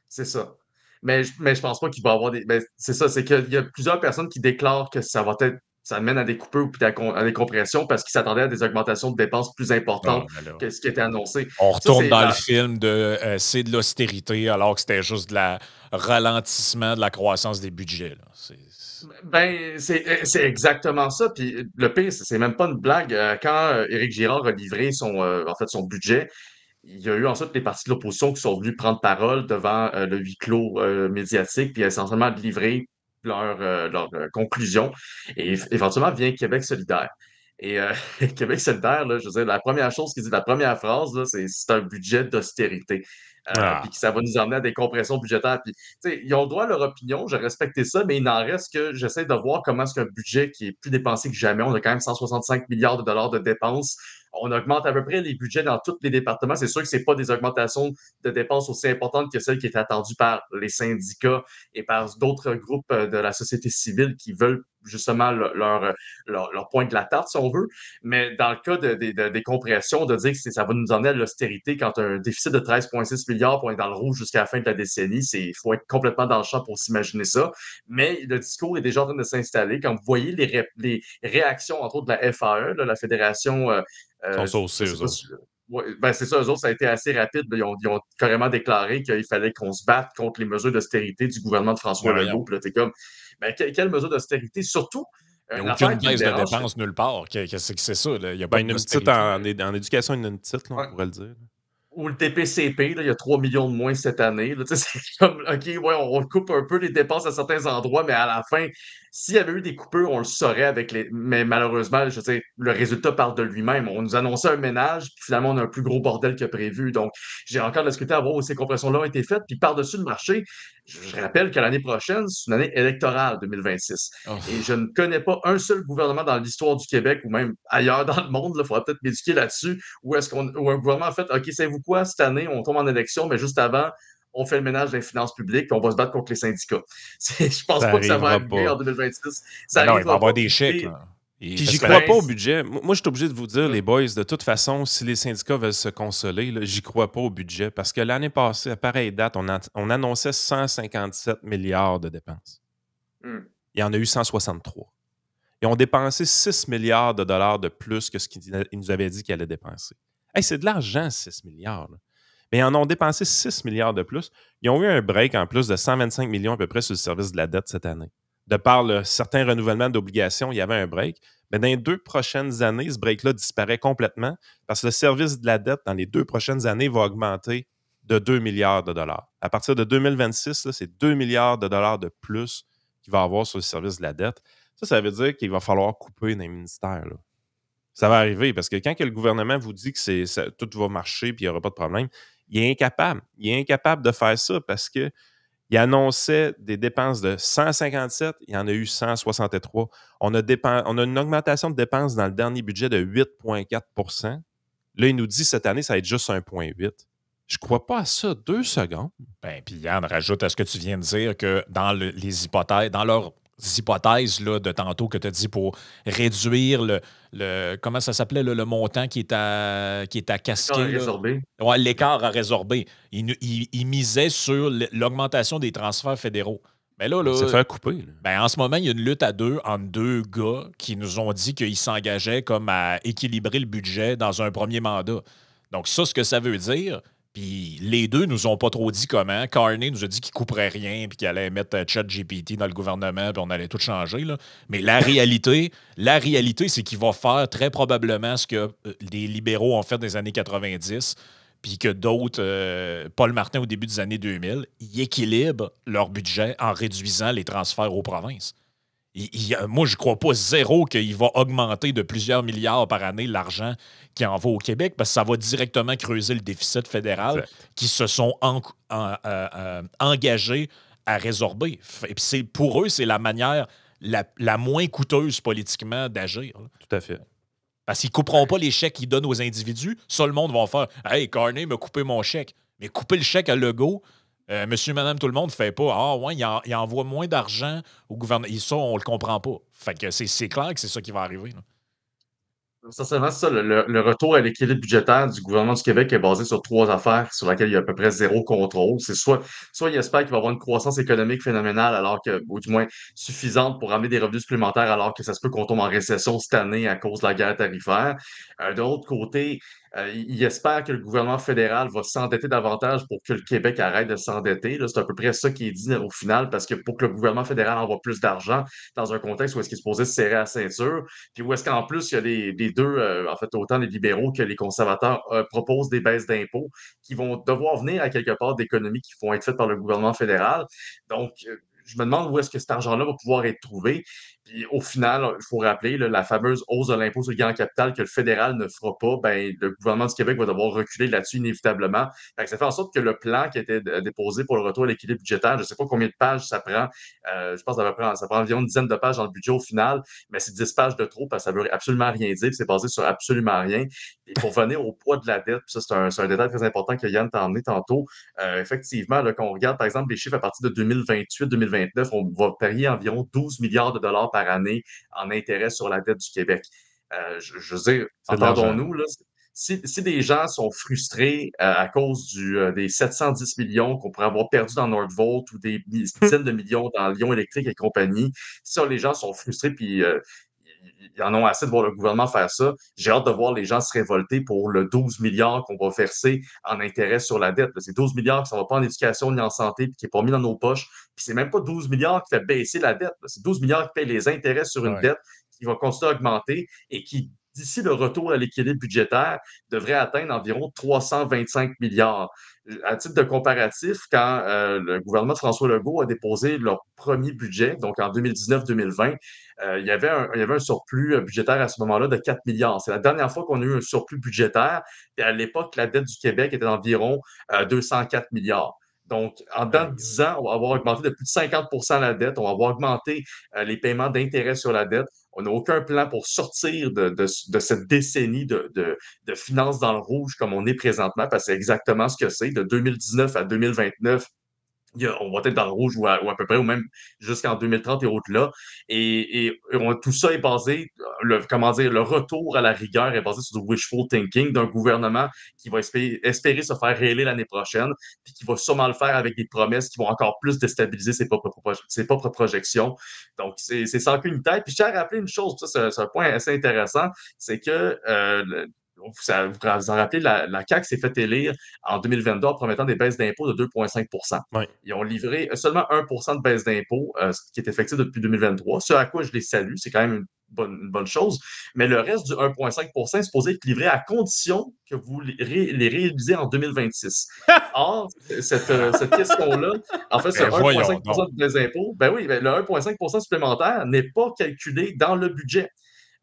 C'est ça. Mais je pense pas qu'il va y avoir des. Ben, c'est ça, c'est qu'il y a plusieurs personnes qui déclarent que ça mène à des coupures ou à des compressions parce qu'ils s'attendaient à des augmentations de dépenses plus importantes que ce qui était annoncé. On retourne dans le film de c'est de l'austérité alors que c'était juste de la ralentissement de la croissance des budgets. Là. Ben, c'est exactement ça. Puis le pire, c'est même pas une blague. Quand Éric Girard a livré son budget, il y a eu ensuite les partis de l'opposition qui sont venus prendre parole devant le huis clos médiatique, puis essentiellement livrer leur conclusion. Et éventuellement vient Québec solidaire. Et Québec solidaire, là, je veux dire, la première chose qu'il dit, la première phrase, là, c'est un budget d'austérité. Puis que ça va nous emmener à des compressions budgétaires. Puis, ils ont le droit à leur opinion, j'ai respecté ça, mais il n'en reste que j'essaie de voir comment est-ce qu'un budget qui est plus dépensé que jamais, on a quand même 165 milliards de dollars de dépenses, on augmente à peu près les budgets dans tous les départements. C'est sûr que ce n'est pas des augmentations de dépenses aussi importantes que celles qui étaient attendues par les syndicats et par d'autres groupes de la société civile qui veulent justement leur point de la tarte, si on veut. Mais dans le cas des compressions, de dire que ça va nous emmener à l'austérité quand un déficit de 13,6 milliards pour être dans le rouge jusqu'à la fin de la décennie, il faut être complètement dans le champ pour s'imaginer ça. Mais le discours est déjà en train de s'installer. Quand vous voyez les réactions, entre autres, de la FAE, là, la Fédération... Ils sont saucés, eux autres. Ouais, ben c'est ça, eux autres, ça a été assez rapide. Ils ont carrément déclaré qu'il fallait qu'on se batte contre les mesures d'austérité du gouvernement de François Legault. Puis là, t'es comme, ben, quelle mesure d'austérité? Surtout, il n'y a aucune baisse de dépenses nulle part. Qu'est-ce que c'est ça? Là? Il y a pas une petite en éducation, une petite, là, on pourrait le dire. Ou le TPCP, là, il y a 3 millions de moins cette année. Là, c'est comme, OK, ouais, on coupe un peu les dépenses à certains endroits, mais à la fin, s'il y avait eu des coupures, on le saurait avec les. Mais malheureusement, je sais, le résultat parle de lui-même. On nous annonçait un ménage, puis finalement, on a un plus gros bordel que prévu. Donc, j'ai encore discuté à voir où ces compressions-là ont été faites. Puis par-dessus le marché, je rappelle que l'année prochaine, c'est une année électorale 2026. Et je ne connais pas un seul gouvernement dans l'histoire du Québec ou même ailleurs dans le monde, il faudra peut-être m'éduquer là-dessus, où un gouvernement a fait OK, savez-vous quoi, cette année, on tombe en élection, mais juste avant, on fait le ménage des finances publiques, puis on va se battre contre les syndicats. Je pense Ça pas que ça va arrivera arriver pas. en 2026. Ça Ben non, il va y arrivera avoir pas. des chèques. Là. Puis j'y Parce que crois pas au Ben, budget. Moi, je suis obligé de vous dire, là, les boys, de toute façon, si les syndicats veulent se consoler, là, j'y crois pas au budget. Parce que l'année passée, à pareille date, on annonçait 157 milliards de dépenses. Il y en a eu 163. Ils ont dépensé 6 milliards de dollars de plus que ce qu'ils nous avaient dit qu'ils allaient dépenser. Hey, c'est de l'argent, 6 milliards. Là. Mais ils en ont dépensé 6 milliards de plus. Ils ont eu un break en plus de 125 millions à peu près sur le service de la dette cette année. De par certains renouvellements d'obligations, il y avait un break. Mais dans les 2 prochaines années, ce break-là disparaît complètement parce que le service de la dette dans les 2 prochaines années va augmenter de 2 milliards de dollars. À partir de 2026, là, c'est 2 milliards de dollars de plus qu'il va avoir sur le service de la dette. Ça veut dire qu'il va falloir couper dans les ministères. Là. Ça va arriver parce que quand que le gouvernement vous dit que tout va marcher et qu'il n'y aura pas de problème, il est incapable. Il est incapable de faire ça parce qu'il annonçait des dépenses de 157, il y en a eu 163. On a une augmentation de dépenses dans le dernier budget de 8,4 %. Là, il nous dit cette année, ça va être juste 1,8 %. Je ne crois pas à ça 2 secondes. Ben, puis Yann, rajoute à ce que tu viens de dire que dans les hypothèses, dans leurs hypothèses là, de tantôt que tu as dit pour réduire comment ça s'appelait, le montant qui est à casquer. résorbé. Ouais, l'écart à résorber. Il misait sur l'augmentation des transferts fédéraux. Mais là, C'est faire couper. Là. Ben, en ce moment, il y a une lutte à deux entre 2 gars qui nous ont dit qu'ils s'engageaient comme à équilibrer le budget dans un premier mandat. Donc, ça, ce que ça veut dire, puis les deux nous ont pas trop dit comment. Carney nous a dit qu'il couperait rien puis qu'il allait mettre ChatGPT dans le gouvernement puis on allait tout changer. Là. Mais la réalité, c'est qu'il va faire très probablement ce que les libéraux ont fait dans les années 90 puis que d'autres, Paul Martin au début des années 2000, ils équilibrent leur budget en réduisant les transferts aux provinces. Moi, je ne crois pas zéro qu'il va augmenter de plusieurs milliards par année l'argent qui en va au Québec parce que ça va directement creuser le déficit fédéral qui se sont engagés à résorber. Et puis pour eux, c'est la manière la moins coûteuse politiquement d'agir. Là. Tout à fait. Parce qu'ils ne couperont pas les chèques qu'ils donnent aux individus. Ça, le monde va faire « Hey, Carney m'a coupé mon chèque. » Mais couper le chèque à Legault, monsieur, madame, tout le monde ne fait pas. Ah, ouais, il envoie moins d'argent au gouvernement. Et ça, on ne le comprend pas. Fait que c'est clair que c'est ça qui va arriver. Là. Essentiellement, c'est ça. Le retour à l'équilibre budgétaire du gouvernement du Québec est basé sur 3 affaires sur lesquelles il y a à peu près zéro contrôle. C'est soit il espère qu'il va avoir une croissance économique phénoménale, alors que, ou du moins suffisante pour amener des revenus supplémentaires, alors que ça se peut qu'on tombe en récession cette année à cause de la guerre tarifaire. De l'autre côté, il espère que le gouvernement fédéral va s'endetter davantage pour que le Québec arrête de s'endetter. Là, c'est à peu près ça qui est dit au final, parce que pour que le gouvernement fédéral envoie plus d'argent dans un contexte où est-ce qu'il est supposé se serrer la ceinture, puis où est-ce qu'en plus, il y a les deux, en fait, autant les libéraux que les conservateurs proposent des baisses d'impôts qui vont devoir venir à quelque part d'économies qui vont être faites par le gouvernement fédéral. Donc, je me demande où est-ce que cet argent-là va pouvoir être trouvé. Puis au final, il faut rappeler là, la fameuse hausse de l'impôt sur le gain en capital que le fédéral ne fera pas, ben, le gouvernement du Québec va devoir reculer là-dessus inévitablement. Fait que ça fait en sorte que le plan qui a été déposé pour le retour à l'équilibre budgétaire, je ne sais pas combien de pages ça prend, je pense que ça prend environ une dizaine de pages dans le budget au final, mais c'est 10 pages de trop parce que ça ne veut absolument rien dire, c'est basé sur absolument rien. Et pour venir au poids de la dette, puis ça c'est un détail très important que Yann t'a emmené tantôt, effectivement, là, quand on regarde par exemple les chiffres à partir de 2028-2029, on va payer environ 12 milliards de dollars par année en intérêt sur la dette du Québec. Je veux dire, entendons-nous, là, si des gens sont frustrés à cause des 710 millions qu'on pourrait avoir perdus dans Nordvolt ou des dizaines de millions dans Lyon Électrique et compagnie, si les gens sont frustrés puis ils en ont assez de voir le gouvernement faire ça. J'ai hâte de voir les gens se révolter pour le 12 milliards qu'on va verser en intérêt sur la dette. C'est 12 milliards qui ne s'en va pas en éducation ni en santé puis qui n'est pas mis dans nos poches. Puis c'est même pas 12 milliards qui fait baisser la dette. C'est 12 milliards qui paye les intérêts sur une dette qui va continuer à augmenter et qui, d'ici le retour à l'équilibre budgétaire, devrait atteindre environ 325 milliards. À titre de comparatif, quand le gouvernement de François Legault a déposé leur premier budget, donc en 2019-2020, il y avait un surplus budgétaire à ce moment-là de 4 milliards. C'est la dernière fois qu'on a eu un surplus budgétaire. Et à l'époque, la dette du Québec était d'environ 204 milliards. Donc, en dedans de Aïe, 10 ans, on va avoir augmenté de plus de 50 la dette. On va avoir augmenté les paiements d'intérêt sur la dette. On n'a aucun plan pour sortir de cette décennie de finances dans le rouge comme on est présentement, parce que c'est exactement ce que c'est. De 2019 à 2029, on va être dans le rouge ou à peu près, ou même jusqu'en 2030 et au-delà. Tout ça est basé, le retour à la rigueur est basé sur du wishful thinking d'un gouvernement qui va espérer se faire réélire l'année prochaine, puis qui va sûrement le faire avec des promesses qui vont encore plus déstabiliser ses propres projections. Donc, c'est sans qu'une tête. Puis, je tiens à rappeler une chose, ça, c'est un point assez intéressant, c'est que vous en rappelez, la CAQ s'est fait élire en 2022 en promettant des baisses d'impôts de 2,5 ouais. Ils ont livré seulement 1 de baisse d'impôts, qui est effectif depuis 2023, ce à quoi je les salue, c'est quand même une bonne chose. Mais le reste du 1,5 est supposé être livré à condition que vous les réalisez en 2026. Or, cette question-là, en fait, ce Ben voyons 1,5 donc. de baisse d'impôts, ben oui, ben le 1,5 supplémentaire n'est pas calculé dans le budget.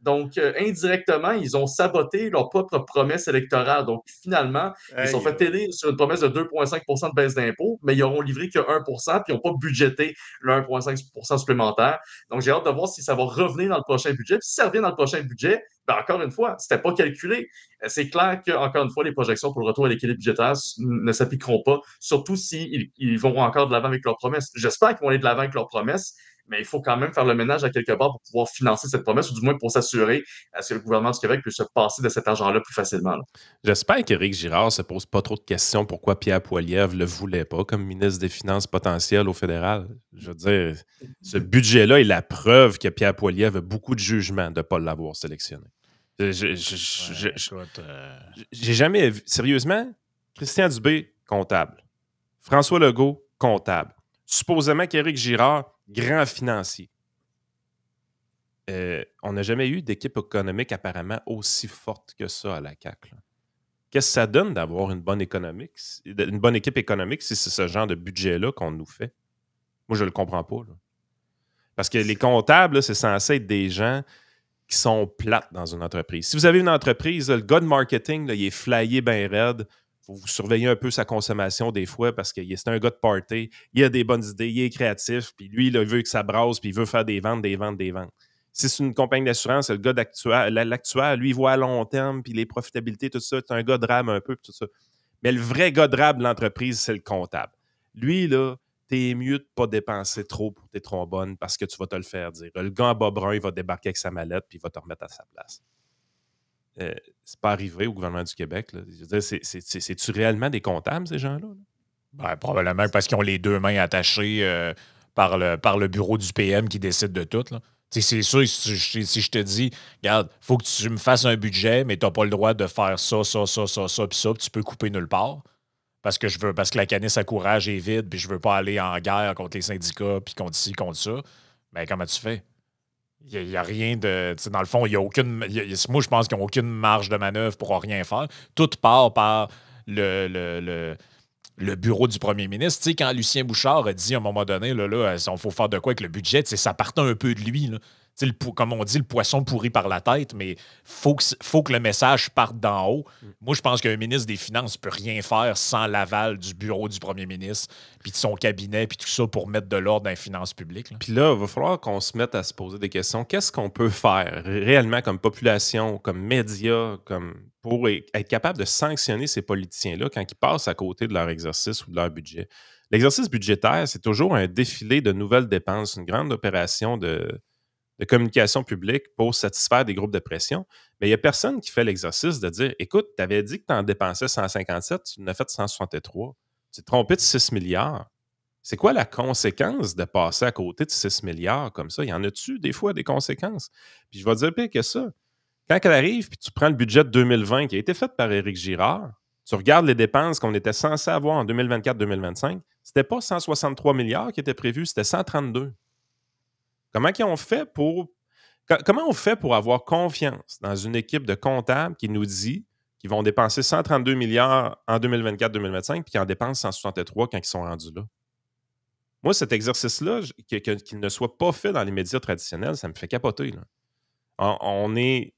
Donc, indirectement, ils ont saboté leur propre promesse électorale. Donc, finalement, ils sont Aïe, fait aïe. élire sur une promesse de 2,5 de baisse d'impôts, mais ils n'auront livré que 1 puis ils n'ont pas budgété le 1,5 supplémentaire. Donc, j'ai hâte de voir si ça va revenir dans le prochain budget. Puis, si ça revient dans le prochain budget, ben, encore une fois, ce n'était pas calculé. C'est clair qu'encore une fois, les projections pour le retour à l'équilibre budgétaire ne s'appliqueront pas, surtout s'ils vont encore de l'avant avec leurs promesses. J'espère qu'ils vont aller de l'avant avec leurs promesses, mais il faut quand même faire le ménage à quelque part pour pouvoir financer cette promesse, ou du moins pour s'assurer à ce que le gouvernement du Québec puisse se passer de cet argent-là plus facilement. Là. J'espère qu'Éric Girard se pose pas trop de questions pourquoi Pierre Poilievre le voulait pas comme ministre des Finances potentiel au fédéral. Je veux dire, ce budget-là est la preuve que Pierre Poilievre a beaucoup de jugement de ne pas l'avoir sélectionné. Écoute, J'ai jamais vu. Sérieusement, Christian Dubé, comptable. François Legault, comptable. Supposément qu'Éric Girard, grand financier. On n'a jamais eu d'équipe économique apparemment aussi forte que ça à la CAQ. Là. Qu'est-ce que ça donne d'avoir une bonne équipe économique si c'est ce genre de budget-là qu'on nous fait? Moi, je ne le comprends pas. Là. Parce que les comptables, là, c'est censé être des gens qui sont plates dans une entreprise. Si vous avez une entreprise, le gars de marketing, là, il est flyé bien raide. Il faut vous surveiller un peu sa consommation des fois parce que c'est un gars de party. Il a des bonnes idées, il est créatif, puis lui, il veut que ça brasse, puis il veut faire des ventes, des ventes, des ventes. Si c'est une compagnie d'assurance, le gars l'actuaire, lui, il voit à long terme, puis les profitabilités, tout ça. C'est un gars de rame un peu, puis tout ça. Mais le vrai gars de rame de l'entreprise, c'est le comptable. Lui, là, t'es mieux de ne pas dépenser trop pour tes trombones parce que tu vas te le faire dire. Le gars en bas brun, il va débarquer avec sa mallette puis il va te remettre à sa place. C'est pas arrivé au gouvernement du Québec. Là. Je veux dire, c'est-tu réellement des comptables, ces gens-là? ben, probablement parce qu'ils ont les deux mains attachées par le bureau du PM qui décide de tout. Là. C'est sûr, si je te dis, regarde, il faut que tu me fasses un budget, mais tu n'as pas le droit de faire ça, puis tu peux couper nulle part. Parce que la canisse à courage est vide, puis je veux pas aller en guerre contre les syndicats, puis contre ci, contre ça. Ben, comment tu fais? Il n'y a rien de. Dans le fond, il y a aucune. Moi, je pense qu'ils n'ont aucune marge de manœuvre pour rien faire. Tout part par le bureau du premier ministre. Tu sais, quand Lucien Bouchard a dit à un moment donné, il faut faire de quoi avec le budget, ça partait un peu de lui. Là. Comme on dit, le poisson pourri par la tête, mais faut que le message parte d'en haut. Moi, je pense qu'un ministre des Finances ne peut rien faire sans l'aval du bureau du premier ministre, puis de son cabinet, puis tout ça pour mettre de l'ordre dans les finances publiques. Là. Puis là, il va falloir qu'on se mette à se poser des questions. Qu'est-ce qu'on peut faire réellement comme population, comme médias, pour être capable de sanctionner ces politiciens-là quand ils passent à côté de leur exercice ou de leur budget? L'exercice budgétaire, c'est toujours un défilé de nouvelles dépenses, une grande opération de communication publique pour satisfaire des groupes de pression. Mais il n'y a personne qui fait l'exercice de dire écoute, tu avais dit que tu en dépensais 157, tu en as fait 163. Tu t'es trompé de 6 milliards. C'est quoi la conséquence de passer à côté de 6 milliards comme ça? Y en a-tu des fois des conséquences? Puis je vais te dire pire que ça. Quand elle arrive, puis tu prends le budget de 2020 qui a été fait par Éric Girard, tu regardes les dépenses qu'on était censé avoir en 2024-2025, c'était pas 163 milliards qui étaient prévus, c'était 132. Comment on fait pour avoir confiance dans une équipe de comptables qui nous dit qu'ils vont dépenser 132 milliards en 2024-2025 puis qu'ils en dépensent 163 quand ils sont rendus là? Moi, cet exercice-là, qu'il ne soit pas fait dans les médias traditionnels, ça me fait capoter. Là. On est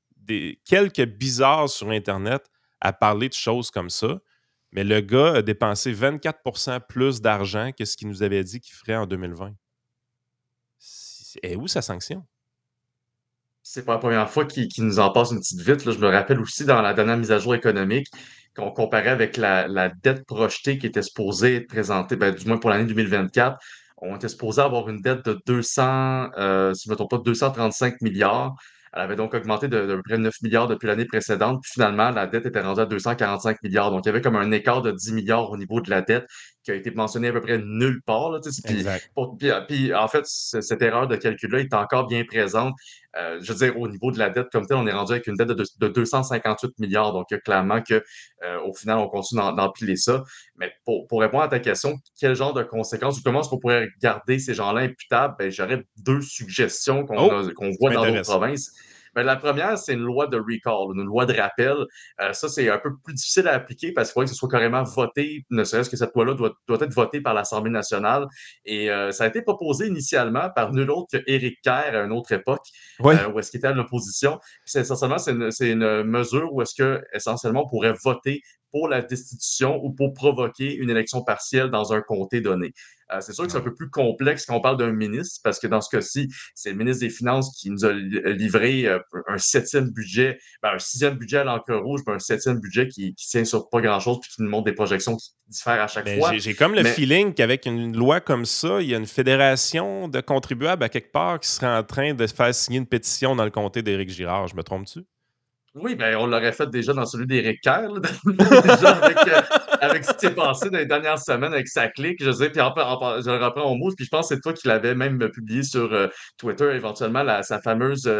quelques bizarres sur Internet à parler de choses comme ça, Mais le gars a dépensé 24 plus d'argent que ce qu'il nous avait dit qu'il ferait en 2020. Et où sa sanction? C'est pas la première fois qu'il nous en passe une petite vite. Là. Je me rappelle aussi dans la dernière mise à jour économique qu'on comparait avec la dette projetée qui était supposée être présentée, ben, du moins pour l'année 2024. On était supposé avoir une dette de 200, si je ne me trompe pas, 235 milliards. Elle avait donc augmenté de peu près 9 milliards depuis l'année précédente. Puis finalement, la dette était rendue à 245 milliards. Donc, il y avait comme un écart de 10 milliards au niveau de la dette qui a été mentionné à peu près nulle part. Là, puis, Exact. puis, en fait, cette erreur de calcul-là est encore bien présente. Je veux dire, au niveau de la dette comme telle, on est rendu avec une dette de 258 milliards. Donc, clairement que au final, on continue d'empiler ça. Mais pour répondre à ta question, quel genre de conséquences ou comment est-ce qu'on pourrait garder ces gens-là imputables? Ben, j'aurais deux suggestions Oh, qu'on ça voit dans d'autres m'intéresse. provinces. Ben, la première, c'est une loi de recall, une loi de rappel. Ça, c'est un peu plus difficile à appliquer parce qu'il faudrait que ce soit carrément voté, ne serait-ce que cette loi-là doit être votée par l'Assemblée nationale. Et ça a été proposé initialement par nul autre que Éric Kerr à une autre époque, Oui. où est-ce qu'il était à l'opposition. Essentiellement, c'est une mesure où est-ce que, essentiellement, on pourrait voter pour la destitution ou pour provoquer une élection partielle dans un comté donné. C'est sûr que c'est un peu plus complexe quand on parle d'un ministre, parce que dans ce cas-ci, c'est le ministre des Finances qui nous a livré un septième budget, ben, un sixième budget à l'encre rouge, ben, un septième budget qui tient sur pas grand-chose, puis qui nous montre des projections qui diffèrent à chaque Mais fois. j'ai comme le Mais feeling qu'avec une loi comme ça, il y a une fédération de contribuables à quelque part qui serait en train de faire signer une pétition dans le comté d'Éric Girard. Je me trompe-tu? oui, ben, on l'aurait fait déjà dans celui d'Éric Kerr, là, déjà avec ce qui s'est passé dans les dernières semaines avec sa clique, je sais, puis je le reprends au mot, puis je pense que c'est toi qui l'avais même publié sur Twitter, éventuellement, sa fameuse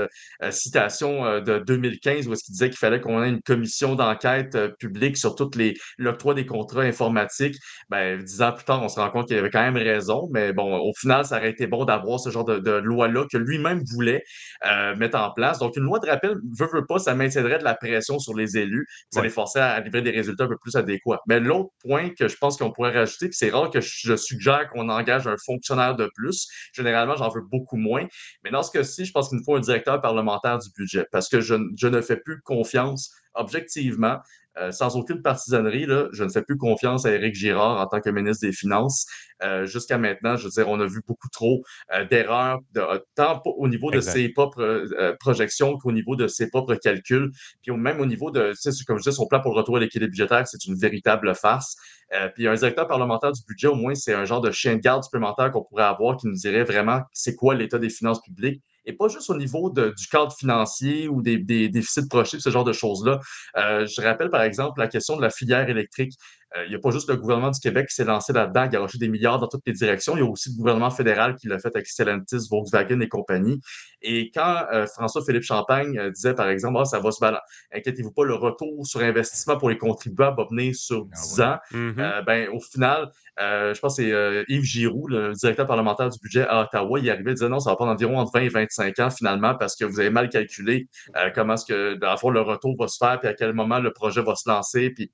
citation de 2015 où est-ce qu'il disait qu'il fallait qu'on ait une commission d'enquête publique sur l'octroi des contrats informatiques. Ben, 10 ans plus tard, on se rend compte qu'il avait quand même raison, mais bon, au final, ça aurait été bon d'avoir ce genre de loi-là que lui-même voulait mettre en place. Donc, une loi de rappel, veut pas, ça maintiendrait de la pression sur les élus, ça Oui. les forçait à livrer des résultats un peu plus adéquats. Mais l'autre point que je pense qu'on pourrait rajouter, puis c'est rare que je suggère qu'on engage un fonctionnaire de plus. Généralement, j'en veux beaucoup moins. Mais dans ce cas-ci, je pense qu'il nous faut un directeur parlementaire du budget parce que je ne fais plus confiance objectivement, sans aucune partisanerie, là, je ne fais plus confiance à Éric Girard en tant que ministre des Finances. Jusqu'à maintenant, je veux dire, on a vu beaucoup trop d'erreurs, tant au niveau de Exact. ses propres projections qu'au niveau de ses propres calculs. Puis même au niveau de, comme je disais, son plan pour le retour à l'équilibre budgétaire, c'est une véritable farce. Puis un directeur parlementaire du budget, au moins, c'est un genre de chien de garde supplémentaire qu'on pourrait avoir qui nous dirait vraiment c'est quoi l'état des finances publiques. Et pas juste au niveau du cadre financier ou des déficits projetés, ce genre de choses-là. Je rappelle, par exemple, la question de la filière électrique. Il n'y a pas juste le gouvernement du Québec qui s'est lancé là-dedans, garoché des milliards dans toutes les directions. Il y a aussi le gouvernement fédéral qui l'a fait avec Stellantis, Volkswagen et compagnie. Et quand François-Philippe Champagne disait, par exemple, ça va se balancer, inquiétez-vous pas, le retour sur investissement pour les contribuables va venir sur Ah 10 oui. ans. Mhm. Ben, au final, je pense que c'est Yves Giroux, le directeur parlementaire du budget à Ottawa, il arrivait à dire non, ça va prendre environ entre 20 et 25 ans finalement parce que vous avez mal calculé comment est-ce que, dans le fond, le retour va se faire puis à quel moment le projet va se lancer. Puis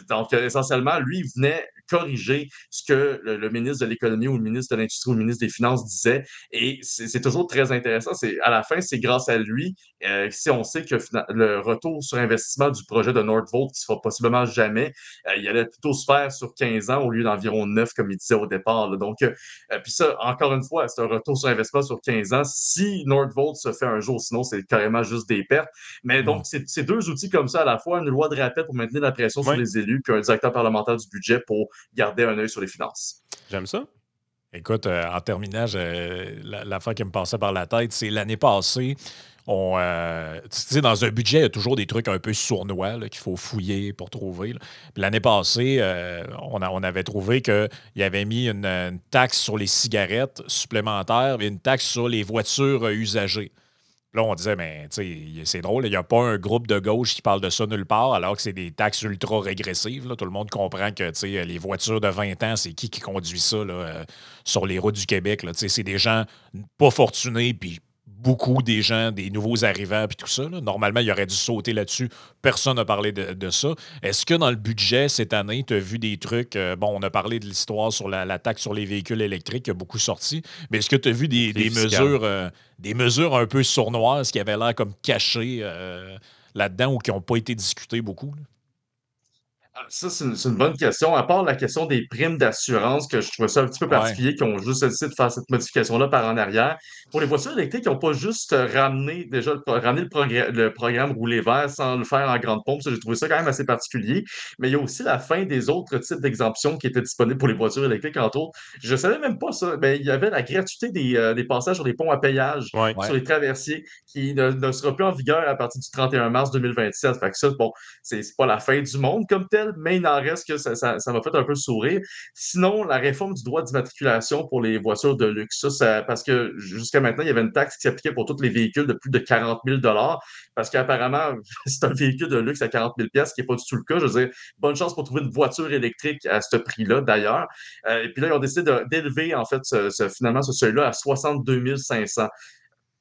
donc, essentiellement, lui, il venait corriger ce que le ministre de l'Économie ou le ministre de l'Industrie ou le ministre des Finances disait. Et c'est toujours très intéressant. À la fin, c'est grâce à lui, si on sait que le retour sur investissement du projet de Nordvolt, qui ne se fera possiblement jamais, il allait plutôt se faire sur 15 ans au lieu d'environ 9, comme il disait au départ. Là. Donc, puis ça, encore une fois, c'est un retour sur investissement sur 15 ans. Si Nordvolt se fait un jour, sinon, c'est carrément juste des pertes. Mais donc, c'est deux outils comme ça à la fois, une loi de rappel pour maintenir la pression sur Oui, les élus, puis un directeur parlementaire du budget pour garder un œil sur les finances. j'aime ça. Écoute, en terminant, l'affaire qui me passait par la tête, c'est l'année passée, tu sais, dans un budget, il y a toujours des trucs un peu sournois là, qu'il faut fouiller pour trouver. Là. Puis l'année passée, on avait trouvé qu'il avait mis une taxe sur les cigarettes supplémentaire et une taxe sur les voitures usagées. Là, on disait, mais tu sais, c'est drôle, il n'y a pas un groupe de gauche qui parle de ça nulle part, alors que c'est des taxes ultra régressives. Là. Tout le monde comprend que tu sais, les voitures de 20 ans, c'est qui conduit ça là, sur les routes du Québec. Là. Tu sais, c'est des gens pas fortunés, puis beaucoup des gens, des nouveaux arrivants, puis tout ça. Là. Normalement, il aurait dû sauter là-dessus. Personne n'a parlé de ça. Est-ce que dans le budget, cette année, tu as vu des trucs, bon, on a parlé de l'histoire sur la taxe sur les véhicules électriques qui a beaucoup sorti, mais est-ce que tu as vu des mesures un peu sournoises qui avaient l'air comme cachées là-dedans ou qui n'ont pas été discutées beaucoup? Là? Ça, c'est une bonne question. À part la question des primes d'assurance, que je trouvais ça un petit peu Ouais. particulier, qui ont juste essayé de faire cette modification-là par en arrière. Pour les voitures électriques, ils n'ont pas juste ramené déjà ramené le programme rouler vert sans le faire en grande pompe. Ça, j'ai trouvé ça quand même assez particulier. Mais il y a aussi la fin des autres types d'exemptions qui étaient disponibles pour les voitures électriques, entre autres. Je ne savais même pas ça. Mais il y avait la gratuité des passages sur les ponts à péage, Ouais. sur Ouais. les traversiers, qui ne sera plus en vigueur à partir du 31 mars 2027. Fait que ça, bon, c'est pas la fin du monde comme tel, mais il en reste que ça m'a fait un peu sourire. Sinon, la réforme du droit d'immatriculation pour les voitures de luxe, parce que jusqu'à maintenant, il y avait une taxe qui s'appliquait pour tous les véhicules de plus de 40 000 parce qu'apparemment, c'est un véhicule de luxe à 40 000 ce qui n'est pas du tout le cas. Je veux dire, bonne chance pour trouver une voiture électrique à ce prix-là, d'ailleurs. Et puis là, ils ont décidé d'élever, en fait, finalement, ce seuil-là à 62 500.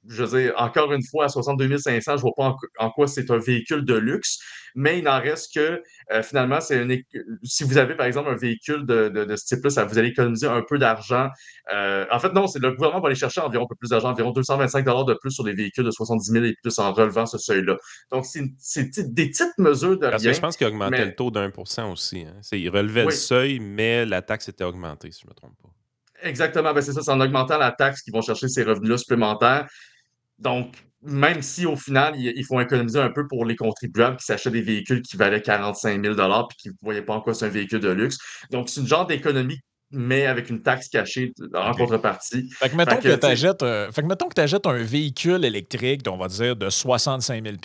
Je veux dire, encore une fois, à 62 500, je ne vois pas en quoi c'est un véhicule de luxe, mais il n'en reste que, finalement, si vous avez, par exemple, un véhicule de ce type-là, vous allez économiser un peu d'argent. En fait, non, c'est le gouvernement va aller chercher environ un peu plus d'argent, environ 225 de plus sur les véhicules de 70 000 et plus en relevant ce seuil-là. Donc, c'est des petites mesures de Parce que je rien, pense qu'il augmentait le mais taux d'1% aussi. Hein. Il relevait le oui, seuil, mais la taxe était augmentée, si je ne me trompe pas. exactement. Ben, c'est ça, c'est en augmentant la taxe qu'ils vont chercher ces revenus-là supplémentaires. Donc, même si au final, il faut économiser un peu pour les contribuables qui s'achètent des véhicules qui valaient 45 000 puis qui ne voyaient pas en quoi c'est un véhicule de luxe. Donc, c'est une genre d'économie, mais avec une taxe cachée en OK. contrepartie. Fait que Fait mettons que, que tu sais, tu achètes un véhicule électrique, on va dire, de 65 000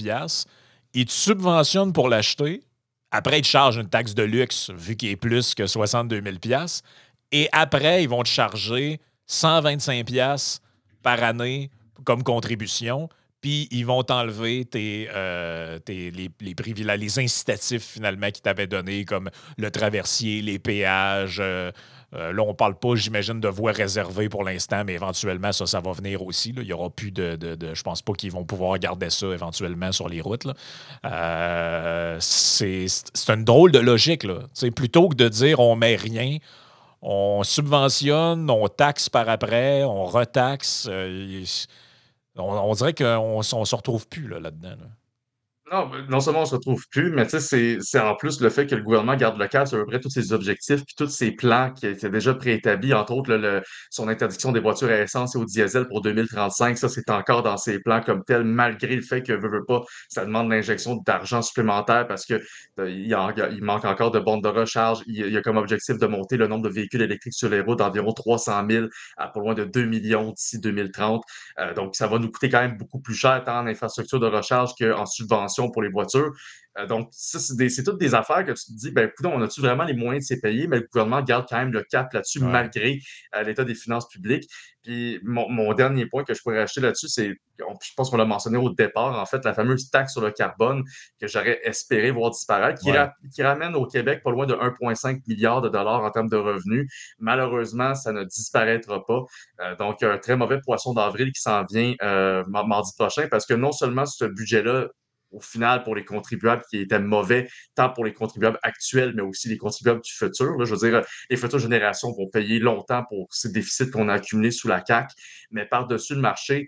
ils te subventionnent pour l'acheter. Après, ils te chargent une taxe de luxe, vu qu'il est plus que 62 000 et après, ils vont te charger 125 par année comme contribution. Puis ils vont t'enlever les privilèges, les incitatifs finalement qu'ils t'avaient donnés, comme le traversier, les péages. Là, on ne parle pas, j'imagine, de voies réservées pour l'instant, mais éventuellement, ça va venir aussi. Là. Il n'y aura plus je pense pas qu'ils vont pouvoir garder ça éventuellement sur les routes. Là. C'est une drôle de logique. Là. Plutôt que de dire on met rien, on subventionne, on taxe par après, on retaxe. On dirait qu'on ne se retrouve plus là-dedans. Là. non, non seulement on se retrouve plus, mais tu sais, c'est en plus le fait que le gouvernement garde le cap sur à peu près tous ses objectifs puis tous ses plans qui étaient déjà préétablis, entre autres son interdiction des voitures à essence et au diesel pour 2035. Ça, c'est encore dans ses plans comme tel, malgré le fait que veut pas, ça demande l'injection d'argent supplémentaire parce que il manque encore de bornes de recharge. Il y a comme objectif de monter le nombre de véhicules électriques sur les routes d'environ 300 000 à pas loin de 2 millions d'ici 2030. Donc, ça va nous coûter quand même beaucoup plus cher tant en infrastructure de recharge qu'en subvention pour les voitures. Donc, ça, c'est toutes des affaires que tu te dis, ben, écoute, on a-tu vraiment les moyens de s'y payer? Mais le gouvernement garde quand même le cap là-dessus, Ouais. malgré l'état des finances publiques. Puis, mon dernier point que je pourrais acheter là-dessus, je pense qu'on l'a mentionné au départ, en fait, la fameuse taxe sur le carbone que j'aurais espéré voir disparaître, Ouais. qui ramène au Québec pas loin de 1,5 milliard de dollars en termes de revenus. Malheureusement, ça ne disparaîtra pas. Donc, un très mauvais poisson d'avril qui s'en vient mardi prochain parce que non seulement ce budget-là, au final, pour les contribuables qui étaient mauvais, tant pour les contribuables actuels, mais aussi les contribuables du futur. Là, je veux dire, les futures générations vont payer longtemps pour ces déficits qu'on a accumulés sous la CAQ, mais par-dessus le marché,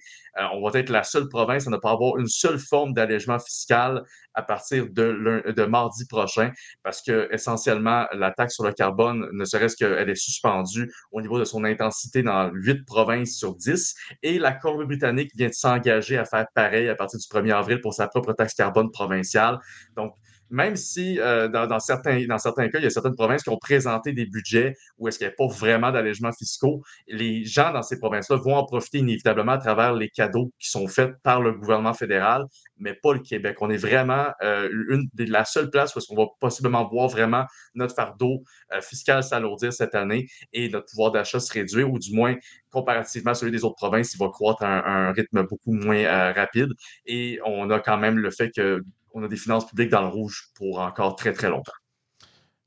on va être la seule province à ne pas avoir une seule forme d'allègement fiscal à partir de mardi prochain, parce que essentiellement, la taxe sur le carbone, ne serait-ce qu'elle est suspendue au niveau de son intensité dans 8 provinces sur 10, et la Colombie-Britannique vient de s'engager à faire pareil à partir du 1er avril pour sa propre taxe carbone provinciale. Donc, même si dans certains cas, il y a certaines provinces qui ont présenté des budgets où est-ce qu'il n'y a pas vraiment d'allègements fiscaux, les gens dans ces provinces-là vont en profiter inévitablement à travers les cadeaux qui sont faits par le gouvernement fédéral, mais pas le Québec. On est vraiment la seule place où est-ce qu'on va possiblement voir vraiment notre fardeau fiscal s'alourdir cette année et notre pouvoir d'achat se réduire, ou du moins, comparativement à celui des autres provinces, il va croître à un rythme beaucoup moins rapide. Et on a quand même le fait qu'on a des finances publiques dans le rouge pour encore très, très longtemps.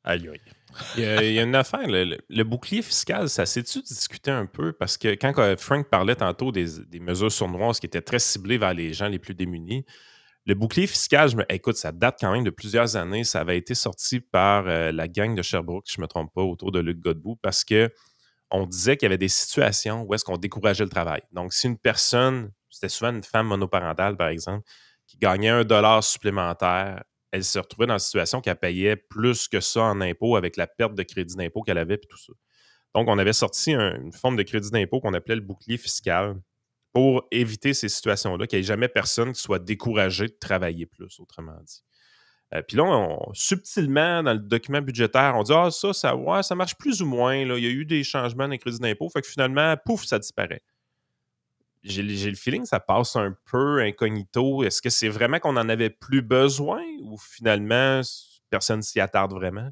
Aïe, aïe. Il y a une affaire, le bouclier fiscal, ça s'est-tu discuté un peu? Parce que quand Frank parlait tantôt des mesures sournoises qui étaient très ciblées vers les gens les plus démunis, le bouclier fiscal, écoute, ça date quand même de plusieurs années. Ça avait été sorti par la gang de Sherbrooke, si je ne me trompe pas, autour de Luc Godbout, parce qu'on disait qu'il y avait des situations où est-ce qu'on décourageait le travail. Donc, si une personne, c'était souvent une femme monoparentale, par exemple, qui gagnait $1 supplémentaire, elle se retrouvait dans la situation qu'elle payait plus que ça en impôts avec la perte de crédit d'impôt qu'elle avait et tout ça. Donc, on avait sorti une forme de crédit d'impôt qu'on appelait le bouclier fiscal pour éviter ces situations-là, qu'il n'y ait jamais personne qui soit découragé de travailler plus, autrement dit. Puis là, subtilement, dans le document budgétaire, on dit « Ah, ça marche plus ou moins. Là. Il y a eu des changements dans les crédits d'impôt. » Fait que finalement, pouf, ça disparaît. J'ai le feeling que ça passe un peu incognito. Est-ce que c'est vraiment qu'on en avait plus besoin ou finalement, personne s'y attarde vraiment?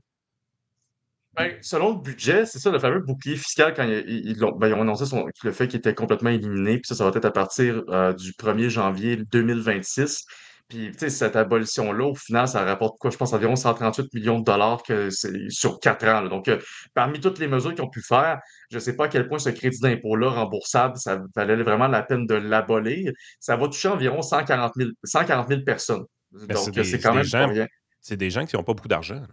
Ben, selon le budget, c'est ça, le fameux bouclier fiscal, quand ils ont annoncé le fait qu'il était complètement éliminé, puis ça va être à partir du 1er janvier 2026. Puis, tu sais, cette abolition-là, au final, ça rapporte quoi? Je pense environ 138 millions de dollars que c'est sur 4 ans. Là. Donc, parmi toutes les mesures qu'ils ont pu faire, je ne sais pas à quel point ce crédit d'impôt-là remboursable, ça valait vraiment la peine de l'abolir. Ça va toucher environ 140 000 personnes. Mais Donc, c'est quand même pas rien. c'est des gens qui n'ont pas beaucoup d'argent. Là.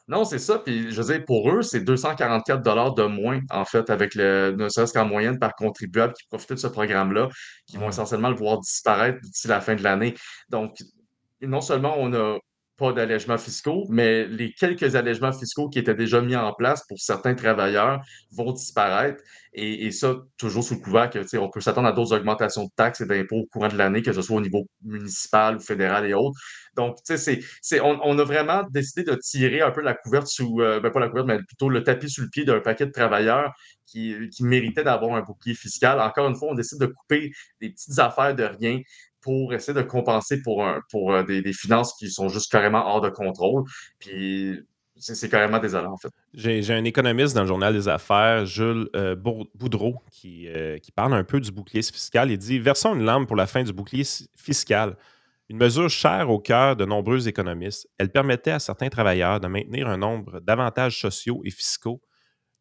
Non, c'est ça. Puis, je veux dire, pour eux, c'est 244 de moins, en fait, avec ne serait-ce qu'en moyenne par contribuable qui profitait de ce programme-là, qui vont essentiellement le voir disparaître d'ici la fin de l'année. Donc, non seulement on n'a pas d'allègements fiscaux, mais les quelques allègements fiscaux qui étaient déjà mis en place pour certains travailleurs vont disparaître. Et ça, toujours sous le couvert que, tu sais, on peut s'attendre à d'autres augmentations de taxes et d'impôts au courant de l'année, que ce soit au niveau municipal ou fédéral et autres. Donc, tu sais, on a vraiment décidé de tirer un peu la couverte pas la couverte, mais plutôt le tapis sous le pied d'un paquet de travailleurs qui méritaient d'avoir un bouclier fiscal. Encore une fois, on décide de couper des petites affaires de rien pour essayer de compenser pour des finances qui sont juste carrément hors de contrôle. Puis, c'est carrément désolant, en fait. J'ai un économiste dans le Journal des Affaires, Jules Boudreau, qui parle un peu du bouclier fiscal. Il dit « Versons une lampe pour la fin du bouclier fiscal. Une mesure chère au cœur de nombreux économistes. Elle permettait à certains travailleurs de maintenir un nombre d'avantages sociaux et fiscaux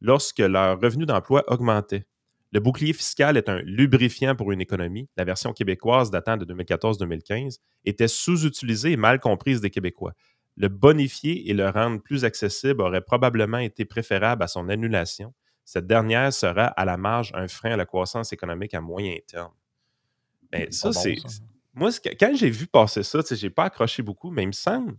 lorsque leur revenu d'emploi augmentait. Le bouclier fiscal est un lubrifiant pour une économie. La version québécoise datant de 2014-2015 était sous-utilisée et mal comprise des Québécois. Le bonifier et le rendre plus accessible aurait probablement été préférable à son annulation. Cette dernière sera à la marge un frein à la croissance économique à moyen terme. » Ben, ça, c'est... Moi, quand j'ai vu passer ça, je n'ai pas accroché beaucoup, mais il me semble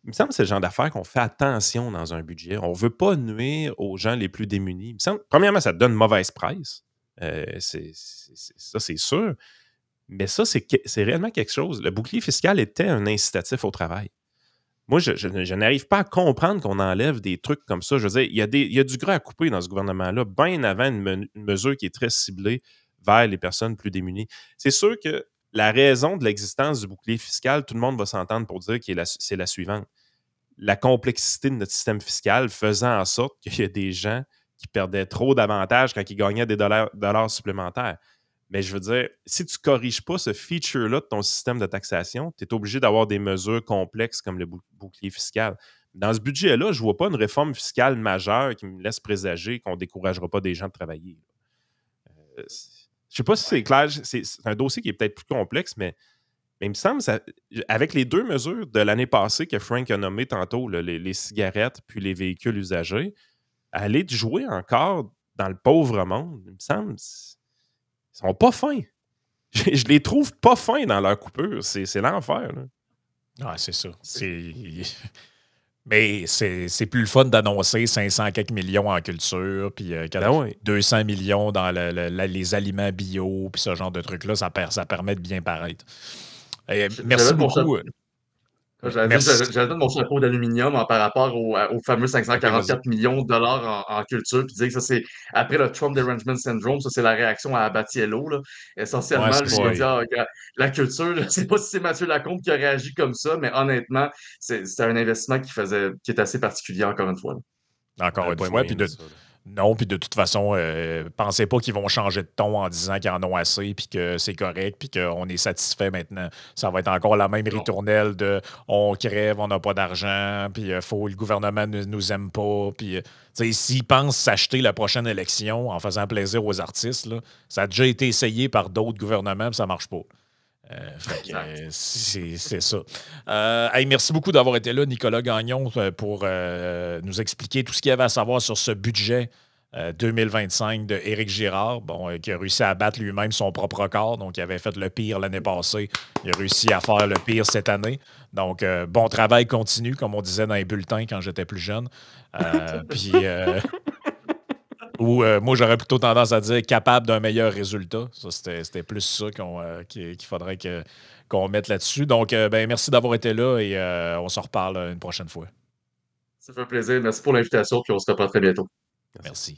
que c'est le genre d'affaires qu'on fait attention dans un budget. On ne veut pas nuire aux gens les plus démunis. Il me semble, premièrement, ça donne mauvaise presse. Ça, c'est sûr. Mais ça, c'est réellement quelque chose. Le bouclier fiscal était un incitatif au travail. Moi, je n'arrive pas à comprendre qu'on enlève des trucs comme ça. Je veux dire, il y a du gras à couper dans ce gouvernement-là, bien avant une mesure qui est très ciblée vers les personnes plus démunies. C'est sûr que la raison de l'existence du bouclier fiscal, tout le monde va s'entendre pour dire que c'est la suivante. La complexité de notre système fiscal faisant en sorte qu'il y a des gens qui perdaient trop d'avantages quand ils gagnaient des dollars supplémentaires. Mais je veux dire, si tu ne corriges pas ce feature-là de ton système de taxation, tu es obligé d'avoir des mesures complexes comme le bouclier fiscal. Dans ce budget-là, je ne vois pas une réforme fiscale majeure qui me laisse présager qu'on ne découragera pas des gens de travailler. Je ne sais pas si c'est clair. C'est un dossier qui est peut-être plus complexe, mais il me semble, avec les deux mesures de l'année passée que Frank a nommées tantôt, là, les cigarettes puis les véhicules usagés, aller jouer encore dans le pauvre monde, il me semble, ils sont pas fins. Je les trouve pas fins dans leur coupure. C'est l'enfer. Ah, c'est ça. Mais c'est plus le fun d'annoncer 500 quelques millions en culture, puis 200 millions dans les aliments bio, puis ce genre de trucs-là, ça permet de bien paraître. Merci beaucoup. J'avais donné mon chapeau d'aluminium par rapport aux fameux 544 millions de dollars en culture, puis dire que ça, c'est après le Trump Derangement Syndrome, ça, c'est la réaction à Abatiello. Là. Essentiellement, je me dis, la culture, je ne sais pas si c'est Mathieu Lacombe qui a réagi comme ça, mais honnêtement, c'est un investissement qui est assez particulier, encore une fois. Là. Encore une fois, non, puis de toute façon, pensez pas qu'ils vont changer de ton en disant qu'ils en ont assez, puis que c'est correct, puis qu'on est satisfait maintenant. Ça va être encore la même ritournelle de on crève, on n'a pas d'argent, puis le gouvernement ne nous aime pas. Puis s'ils pensent s'acheter la prochaine élection en faisant plaisir aux artistes, là, ça a déjà été essayé par d'autres gouvernements, puis ça marche pas. C'est ça. Merci beaucoup d'avoir été là, Nicolas Gagnon, pour nous expliquer tout ce qu'il y avait à savoir sur ce budget 2025 de Éric Girard, qui a réussi à battre lui-même son propre record. Donc, il avait fait le pire l'année passée. Il a réussi à faire le pire cette année. Donc, bon travail continu, comme on disait dans les bulletins quand j'étais plus jeune. Moi, j'aurais plutôt tendance à dire capable d'un meilleur résultat. Ça, c'était plus ça qu'il faudrait qu'on mette là-dessus. Donc, merci d'avoir été là et on se reparle une prochaine fois. Ça fait plaisir. Merci pour l'invitation, puis on se reparle très bientôt. Merci.